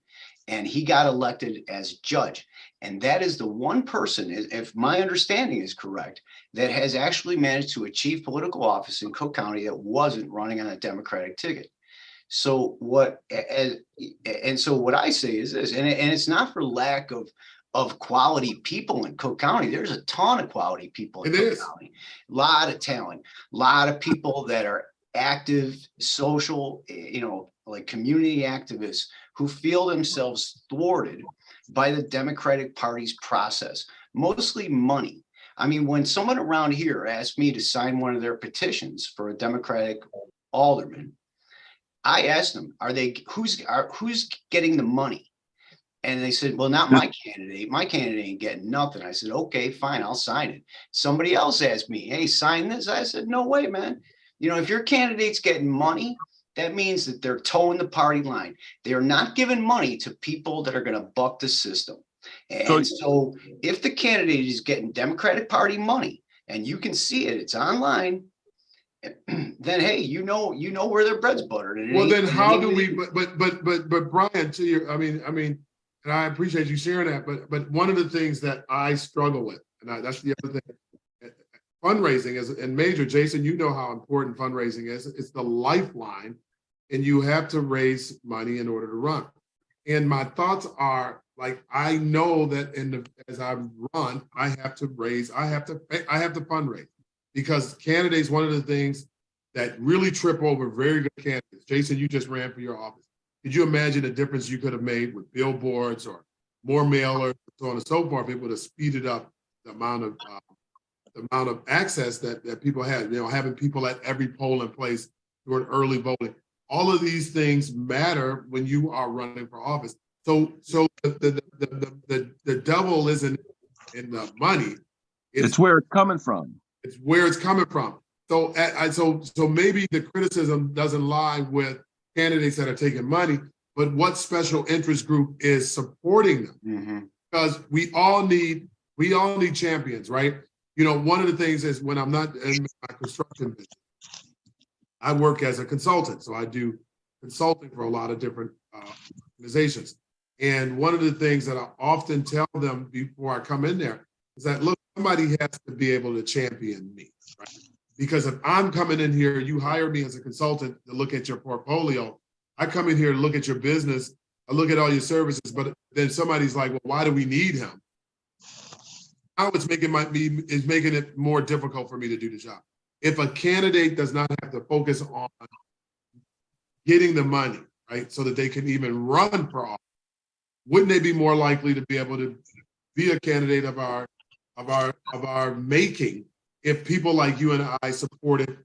C: and he got elected as judge. And that is the one person, if my understanding is correct, that has actually managed to achieve political office in Cook County that wasn't running on a Democratic ticket. So what I say is this, and it's not for lack of quality people in Cook County. There's a ton of quality people in Cook County, a lot of talent, a lot of people that are active, social, community activists who feel themselves thwarted by the Democratic Party's process, mostly money. I mean, when someone around here asked me to sign one of their petitions for a Democratic alderman, I asked them, who's getting the money? And they said, well, not my candidate. My candidate ain't getting nothing. I said, okay, fine, I'll sign it. Somebody else asked me, hey, sign this. I said, no way, man. You know, if your candidate's getting money, that means that they're towing the party line. They're not giving money to people that are going to buck the system. And so if the candidate is getting Democratic Party money and you can see it, it's online, then hey, you know where their bread's buttered.
B: Well, then how do we? But Brian, to your, I mean, and I appreciate you sharing that. But one of the things that I struggle with, and that's the other thing, fundraising is, and Major Jason, you know how important fundraising is. It's the lifeline, and you have to raise money in order to run. And my thoughts are like, I know that as I run, I have to fundraise, because candidates, one of the things that really trip over very good candidates. Jason, you just ran for your office. Could you imagine the difference you could have made with billboards or more mailers, so on and so forth? It would have speeded up the amount of access that people had. You know, having people at every polling place during early voting. All of these things matter when you are running for office. So the devil isn't in the money.
D: It's where it's coming from.
B: It's where it's coming from. So so maybe the criticism doesn't lie with candidates that are taking money, but what special interest group is supporting them?
C: Mm-hmm.
B: Because we all need champions, right? You know, one of the things is when I'm not in my construction business, I work as a consultant. So I do consulting for a lot of different organizations. And one of the things that I often tell them before I come in there is that, look, somebody has to be able to champion me, right? Because if I'm coming in here, you hire me as a consultant to look at your portfolio. I come in here to look at your business, I look at all your services, but then somebody's like, well, why do we need him? Now it's making it more difficult for me to do the job. If a candidate does not have to focus on getting the money, right, so that they can even run for office, wouldn't they be more likely to be able to be a candidate of our making if people like you and I supported,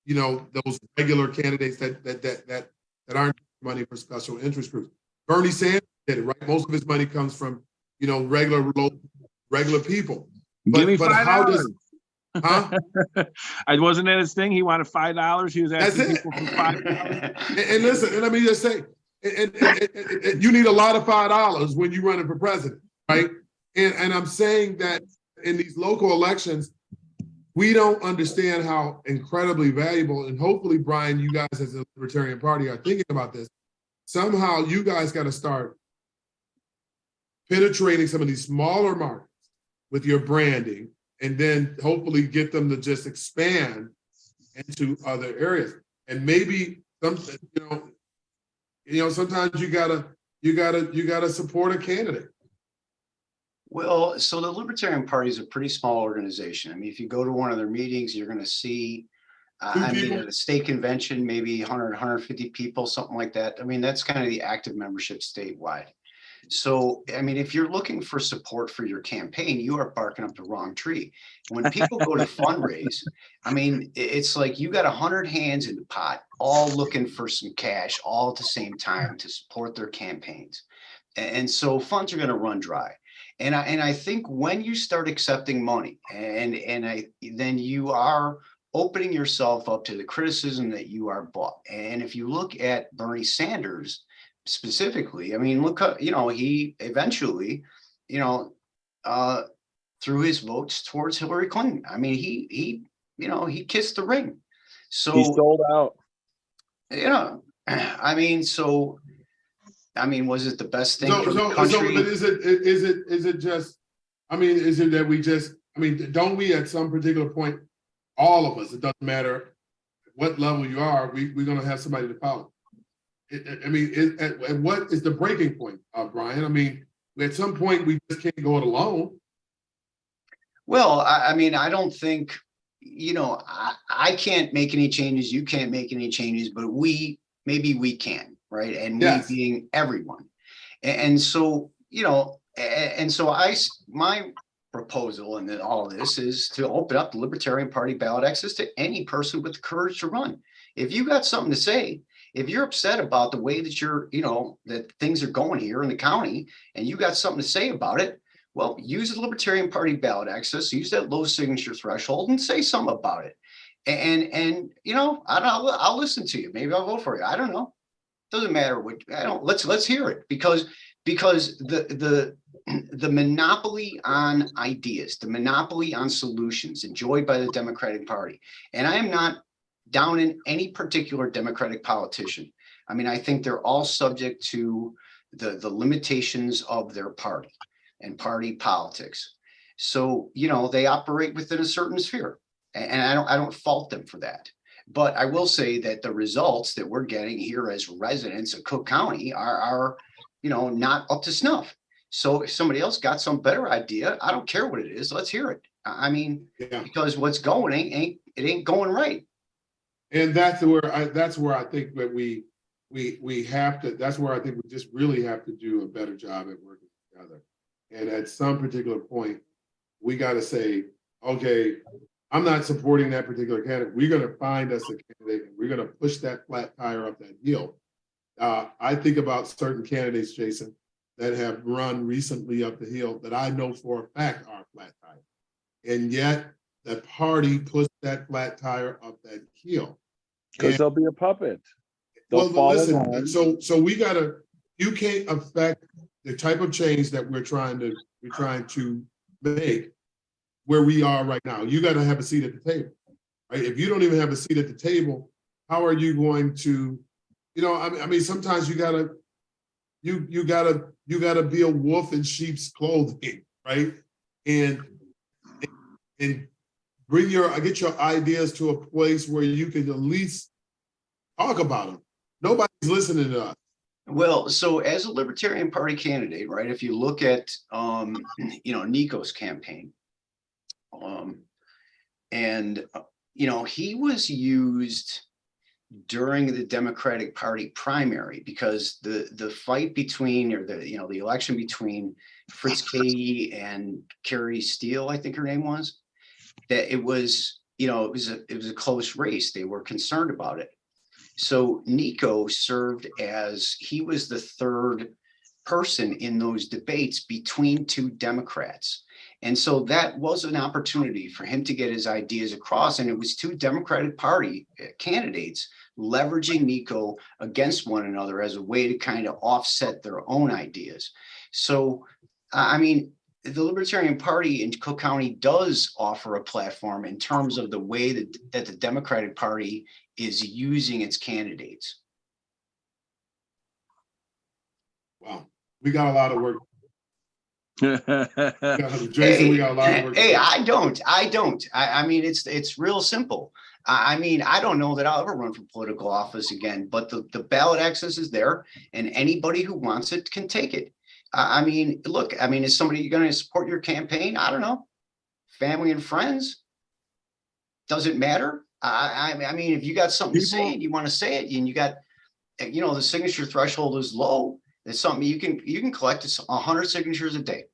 B: you know, those regular candidates that aren't money for special interest groups? Bernie Sanders did it, right? Most of his money comes from, you know, regular people.
D: Give me
B: but how does
D: $5. I wasn't at his thing. He wanted $5. He was asking people for $5.
B: And listen, and let me just say, and you need a lot of $5 when you're running for president, right? And I'm saying that in these local elections, we don't understand how incredibly valuable, and hopefully, Brian, you guys as a Libertarian Party are thinking about this. Somehow you guys got to start penetrating some of these smaller markets with your branding, and then hopefully get them to just expand into other areas. And maybe sometimes you gotta support a candidate.
C: Well, so the Libertarian Party is a pretty small organization. I mean, if you go to one of their meetings, you're going to see, I mean, at a state convention, maybe 100, 150 people, something like that. I mean, that's kind of the active membership statewide. So, I mean, if you're looking for support for your campaign, you are barking up the wrong tree. When people go to fundraise, I mean, it's like you got 100 hands in the pot, all looking for some cash all at the same time to support their campaigns. And so funds are going to run dry. And I think when you start accepting money then you are opening yourself up to the criticism that you are bought. And if you look at Bernie Sanders specifically, I mean, look, you know, he eventually, you know, threw his votes towards Hillary Clinton. I mean, he kissed the ring. So
A: He sold out.
C: You know, I mean, was it the best thing for the country?
B: But is it just, I mean, is it that we just, I mean, don't we at some particular point, all of us, it doesn't matter what level you are, we're going to have somebody to follow. I mean, what is the breaking point, Brian? I mean, at some point we just can't go it alone.
C: Well, I mean, I don't think, you know, I can't make any changes. You can't make any changes, but maybe we can. Right. And
B: yes.
C: We being everyone. And so, you know, my proposal and then all of this is to open up the Libertarian Party ballot access to any person with the courage to run. If you got something to say, if you're upset about the way that that things are going here in the county and you got something to say about it, well, use the Libertarian Party ballot access, use that low signature threshold and say something about it. And I don't know, I'll listen to you. Maybe I'll vote for you. I don't know. Doesn't matter what, let's hear it, because the monopoly on ideas, the monopoly on solutions enjoyed by the Democratic Party. And I am not down in any particular Democratic politician. I mean, I think they're all subject to the limitations of their party and party politics. So, they operate within a certain sphere, and I don't fault them for that. But I will say that the results that we're getting here as residents of Cook County are not up to snuff. So if somebody else got some better idea, I don't care what it is. Let's hear it. I mean, because what's going ain't going right.
B: And that's where I think that we have to. That's where I think we just really have to do a better job at working together. And at some particular point, we got to say, okay, I'm not supporting that particular candidate. We're going to find us a candidate, and we're going to push that flat tire up that hill. I think about certain candidates, Jason, that have run recently up the hill that I know for a fact are flat tire. And yet the party pushed that flat tire up that hill.
A: Because they'll be a puppet. They'll
B: Well, listen, so we gotta, you can't affect the type of change that we're trying to make where we are right now. You got to have a seat at the table, right? If you don't even have a seat at the table, how are you going to, I mean, sometimes you gotta be a wolf in sheep's clothing, right? And get your ideas to a place where you can at least talk about them. Nobody's listening to us.
C: Well, so as a Libertarian Party candidate, right, if you look at, Nico's campaign, he was used during the Democratic Party primary because the fight between, or the election between Fritz Kagi and Carrie Steele, I think her name was, that it was a close race. They were concerned about it. So Nico served as, he was the third person in those debates between two Democrats. And so that was an opportunity for him to get his ideas across. And it was two Democratic Party candidates leveraging Nico against one another as a way to kind of offset their own ideas. So, I mean, the Libertarian Party in Cook County does offer a platform in terms of the way that the Democratic Party is using its candidates.
B: Wow, we got a lot of work.
C: Jason, we got a lot of work. Hey, I don't. I mean, it's real simple. I mean, I don't know that I'll ever run for political office again, but the ballot access is there, and anybody who wants it can take it. I mean, look, is somebody going to support your campaign? I don't know. Family and friends. Does it matter? I mean, if you got something to say and you want to say it, and you got, the signature threshold is low, it's something you can collect 100 signatures a day.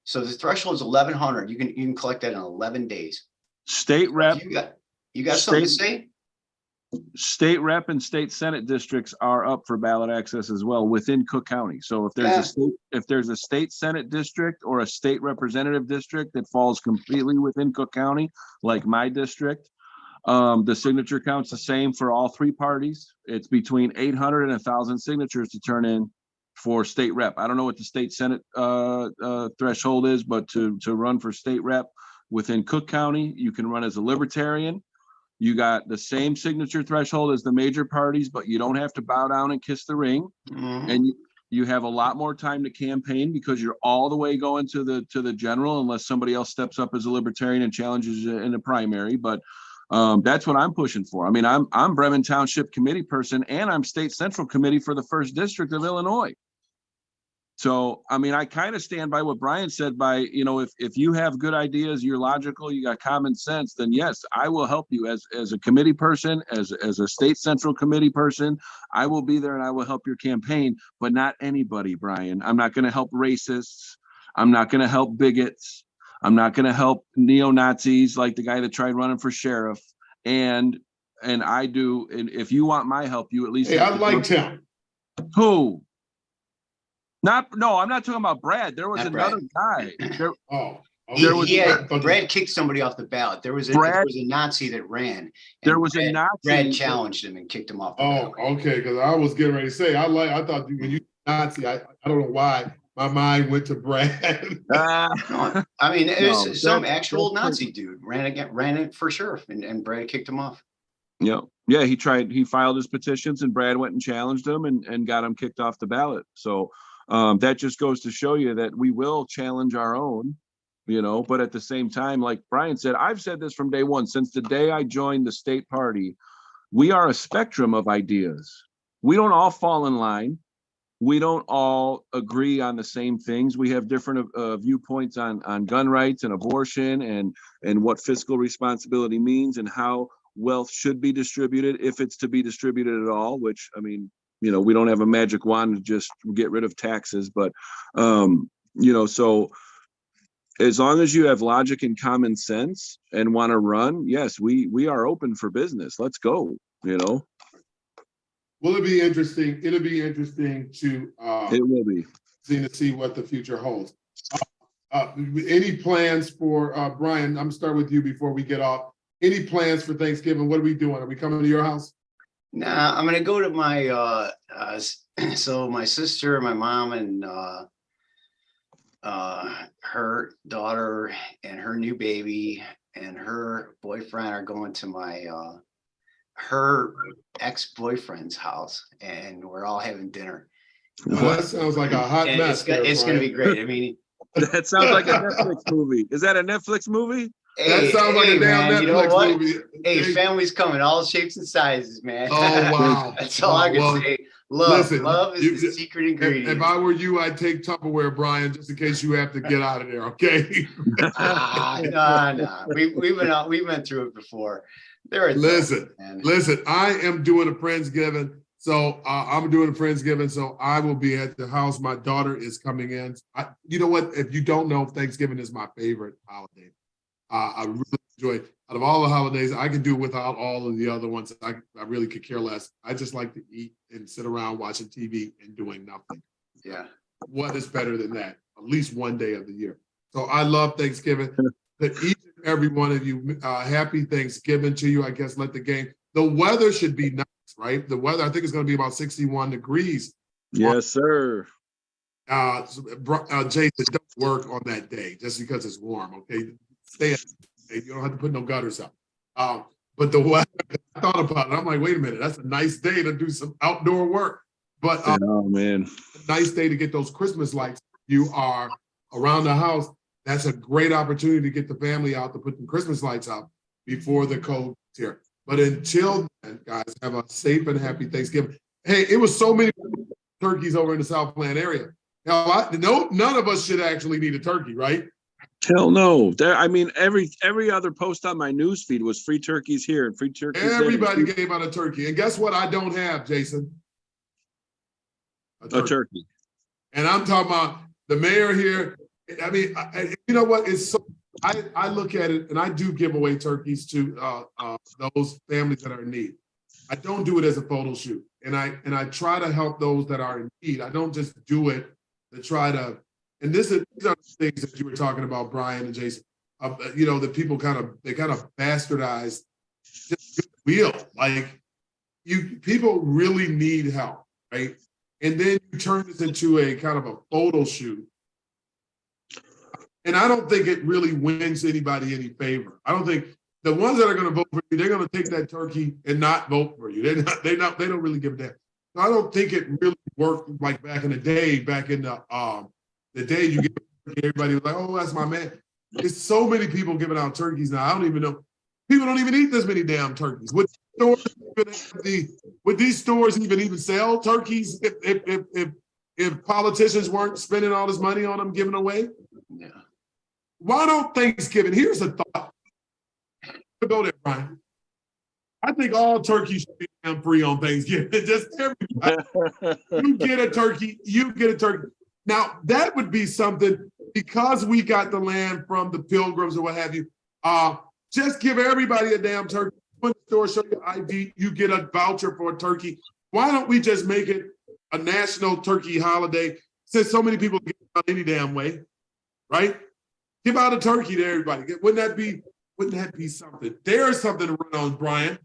C: So the threshold is 1,100. You can collect that in 11 days.
A: State rep.
C: You got something to say?
A: State rep and state senate districts are up for ballot access as well within Cook County. So if there's a state senate district or a state representative district that falls completely within Cook County, like my district, the signature count's the same for all three parties. It's between 800 and 1,000 signatures to turn in for state rep. I don't know what the state senate threshold is, but to run for state rep within Cook County, you can run as a libertarian. You got the same signature threshold as the major parties, but you don't have to bow down and kiss the ring. Mm-hmm. And you have a lot more time to campaign because you're all the way going to the general, unless somebody else steps up as a libertarian and challenges you in the primary. But that's what I'm pushing for. I mean, I'm Bremen Township Committee person, and I'm State Central Committee for the 1st District of Illinois. So, I mean, I kind of stand by what Brian said by, if you have good ideas, you're logical, you got common sense, then yes, I will help you as a committee person, as a State Central Committee person. I will be there and I will help your campaign, but not anybody, Brian. I'm not going to help racists. I'm not going to help bigots. I'm not going to help neo-Nazis like the guy that tried running for sheriff. And
D: and I do, and if you want my help, you at least
B: Hey,
D: have
B: I
D: to
B: liked
D: go-
B: him.
D: Who? No, I'm not talking about Brad. There was
C: Not
D: another guy. There,
B: Oh.
D: There was-
C: Brad kicked somebody off the ballot. There was a Nazi that ran.
D: there
C: and
D: was a Nazi.
C: Brad challenged him and kicked him off the
B: Oh,
C: ballot.
B: okay, because I was getting ready to say, I thought when you Nazi, I don't know why my mind went to Brad.
C: No, I mean, it
D: No,
C: was some
D: that's-
C: actual
D: that's
C: Nazi dude ran it for sheriff, and Brad kicked him off.
D: Yeah, he filed his petitions and Brad went and challenged him and got him kicked off the ballot. So that just goes to show you that we will challenge our own, but at the same time, like Brian said, I've said this from day one, since the day I joined the state party, we are a spectrum of ideas. We don't all fall in line. We don't all agree on the same things. We have different viewpoints on gun rights and abortion and what fiscal responsibility means and how wealth should be distributed, if it's to be distributed at all, which, I mean, we don't have a magic wand to just get rid of taxes, but, so as long as you have logic and common sense and want to run, yes, we are open for business. Let's go,
B: Will it be interesting? It'll be interesting to
D: It will be.
B: see what the future holds. Any plans for Brian? I'm gonna start with you before we get off. Any plans for Thanksgiving? What are we doing? Are we coming to your house?
C: Nah, I'm gonna go to my so my sister, my mom, and her daughter and her new baby and her boyfriend are going to my her ex-boyfriend's house, and we're all having dinner.
B: Well, that sounds like a hot
C: And
B: mess.
C: it's gonna be great. I mean,
D: That sounds like a Netflix movie. Is that a Netflix movie?
B: That sounds like a damn
C: man, you know
B: Netflix
C: what?
B: movie.
C: Hey, family's coming, all shapes and sizes, man.
B: Oh wow!
C: That's all I can
B: Well,
C: say. Love,
B: listen,
C: love is
B: you-
C: the secret ingredient.
B: If I were you, I'd take Tupperware, Brian, just in case you have to get out of there. Okay.
C: No. We've been through it before. There are
B: Listen,
C: man.
B: listen. I am doing a Friendsgiving, so I'm doing a Friendsgiving. So I will be at the house. My daughter is coming in. You know what? If you don't know, Thanksgiving is my favorite holiday. I really enjoy. Out of all the holidays, I can do without all of the other ones. I really could care less. I just like to eat and sit around watching TV and doing nothing.
C: Yeah.
B: What is better than that? At least one day of the year. So I love Thanksgiving. To each and every one of you, happy Thanksgiving to you. I guess let the game. The weather should be nice, right? The weather, I think it's going to be about 61 degrees.
D: Yes, sir.
B: Jason, don't work on that day just because it's warm. Okay, stay. You don't have to put no gutters up. But the weather, I thought about it. I'm like, wait a minute, that's a nice day to do some outdoor work. But
D: Oh man,
B: a nice day to get those Christmas lights. You are around the house. That's a great opportunity to get the family out to put the Christmas lights out before the cold gets here. But until then, guys, have a safe and happy Thanksgiving. Hey, it was so many turkeys over in the Southland area. Now, none of us should actually need a turkey, right?
D: hell no. I mean, every other post on my news feed was free turkeys here and free turkeys there.
B: Everybody gave out a turkey. And guess what I don't have, Jason?
D: A turkey.
B: And I'm talking about the mayor here. I mean, you know what? It's so I look at it and I do give away turkeys to those families that are in need. I don't do it as a photo shoot. And I try to help those that are in need. I don't just do it to try to, and these are the things that you were talking about, Brian and Jason. That people kind of bastardize just goodwill. Like people really need help, right? And then you turn this into a kind of a photo shoot. And I don't think it really wins anybody any favor. I don't think the ones that are going to vote for you, they're going to take that turkey and not vote for you. They don't really give a damn. So I don't think it really worked like back in the day, the day you get everybody was like, oh, that's my man. There's so many people giving out turkeys now. I don't even know. People don't even eat this many damn turkeys. Would these stores even sell turkeys if politicians weren't spending all this money on them giving away?
C: Yeah.
B: Why don't Thanksgiving? Here's a thought. Go there, Brian. I think all turkeys should be damn free on Thanksgiving. Just everybody. You get a turkey. Now, that would be something, because we got the land from the Pilgrims or what have you, just give everybody a damn turkey. go in the store, show your ID, you get a voucher for a turkey. Why don't we just make it a national turkey holiday since so many people get out any damn way, right? Give out a turkey to everybody. Wouldn't that be something? There's something to run on, Brian.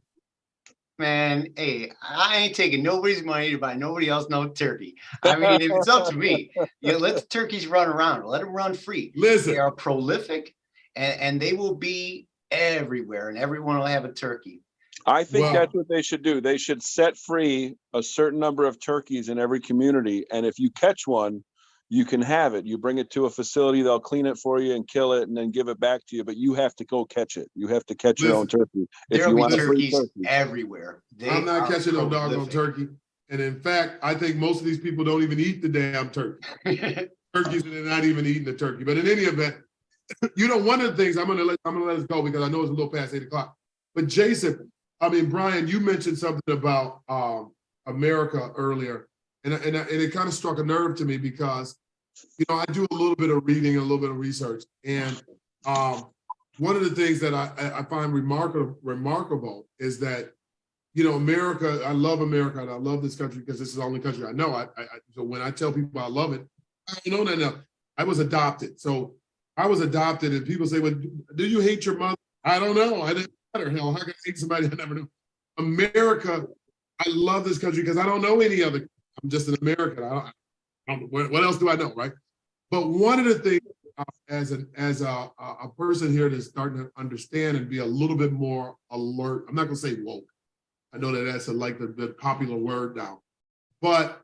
C: Man, hey, I ain't taking nobody's money to buy nobody else no turkey. I mean, if it's up to me, let the turkeys run around, let them run free.
B: Listen,
C: They are prolific and they will be everywhere and everyone will have a turkey.
D: I think
B: Wow.
D: that's what they should do. They should set free a certain number of turkeys in every community. And if you catch one, you can have it. You bring it to a facility, they'll clean it for you and kill it and then give it back to you. But you have to go catch it. You have to catch your own turkey. If
C: There'll
D: you
C: be
D: want a free
C: turkeys
D: turkey.
C: everywhere. They
B: I'm not
C: are
B: catching no doggone
C: prolific.
B: turkey. And in fact, I think most of these people don't even eat the damn turkey. Turkeys, and they're not even eating the turkey. But in any event, one of the things I'm gonna let us go because I know it's a little past 8 o'clock. But Jason, Brian, you mentioned something about America earlier, and it kind of struck a nerve to me because I do a little bit of reading, a little bit of research, and one of the things that I find remarkable is that America. I love America, and I love this country because this is the only country I know. So when I tell people I love it, I know that now. I was adopted, so I was adopted, and people say, "Well, do you hate your mother?" I don't know. I didn't matter. Hell, how can I hate somebody I never knew? America, I love this country because I don't know any other. I'm just an American. I don't, what else do I know, right? But one of the things as a person here that's starting to understand and be a little bit more alert. I'm not going to say woke. I know that that's the popular word now, but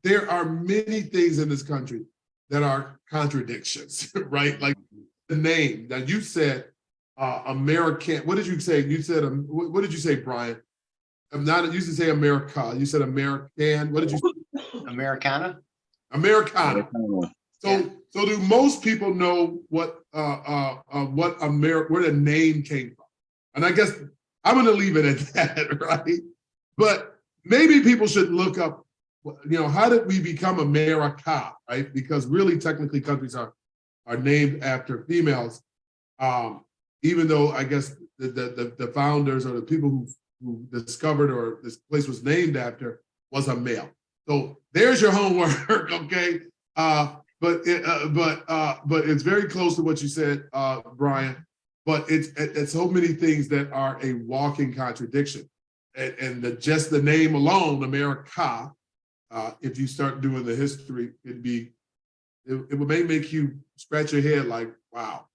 B: there are many things in this country that are contradictions, right? Like the name that you said, American. What did you say? You said, what did you say, Brian? You used to say America. You said American. What did you say?
C: Americana.
B: Americana. So,
C: Yeah.
B: so do most people know what where the name came from? And I guess I'm going to leave it at that, right? But maybe people should look up, how did we become America, right? Because really, technically, countries are named after females, even though I guess the founders or the people who discovered or this place was named after was a male. So there's your homework, okay? But it's very close to what you said, Brian. But it's so many things that are a walking contradiction, and just the name alone, America. If you start doing the history, it would make you scratch your head like, wow,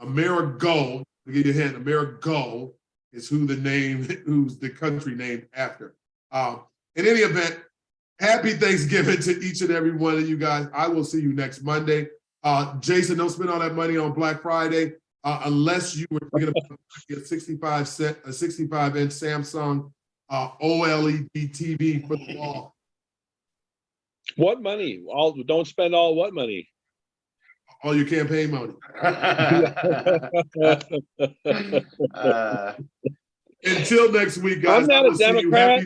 B: Amerigo. To give you a hint, Amerigo is who's the country named after. In any event, happy Thanksgiving to each and every one of you guys. I will see you next Monday. Jason, don't spend all that money on Black Friday unless you were thinking about a 65-inch Samsung OLED TV for the wall.
A: What money? Don't spend all what money?
B: All your campaign money. Until next week, guys.
A: I'm not
B: I will
A: a
B: see you.
A: Democrat.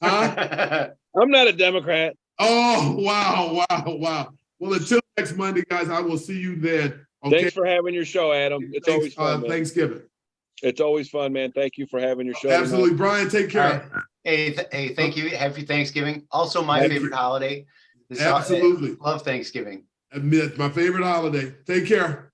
B: Huh?
A: I'm not a Democrat.
B: Oh, wow. Well, until next Monday, guys, I will see you then. Okay.
A: Thanks for having your show, Adam. It's always fun, man.
B: Thanksgiving.
A: It's always fun, man. Thank you for having your show.
B: Absolutely.
A: Tonight.
B: Brian, take care.
C: Hey, thank you. Happy Thanksgiving. Also my
B: Thank
C: favorite
B: you.
C: holiday.
B: Absolutely.
C: Love Thanksgiving.
B: My favorite holiday. Take care.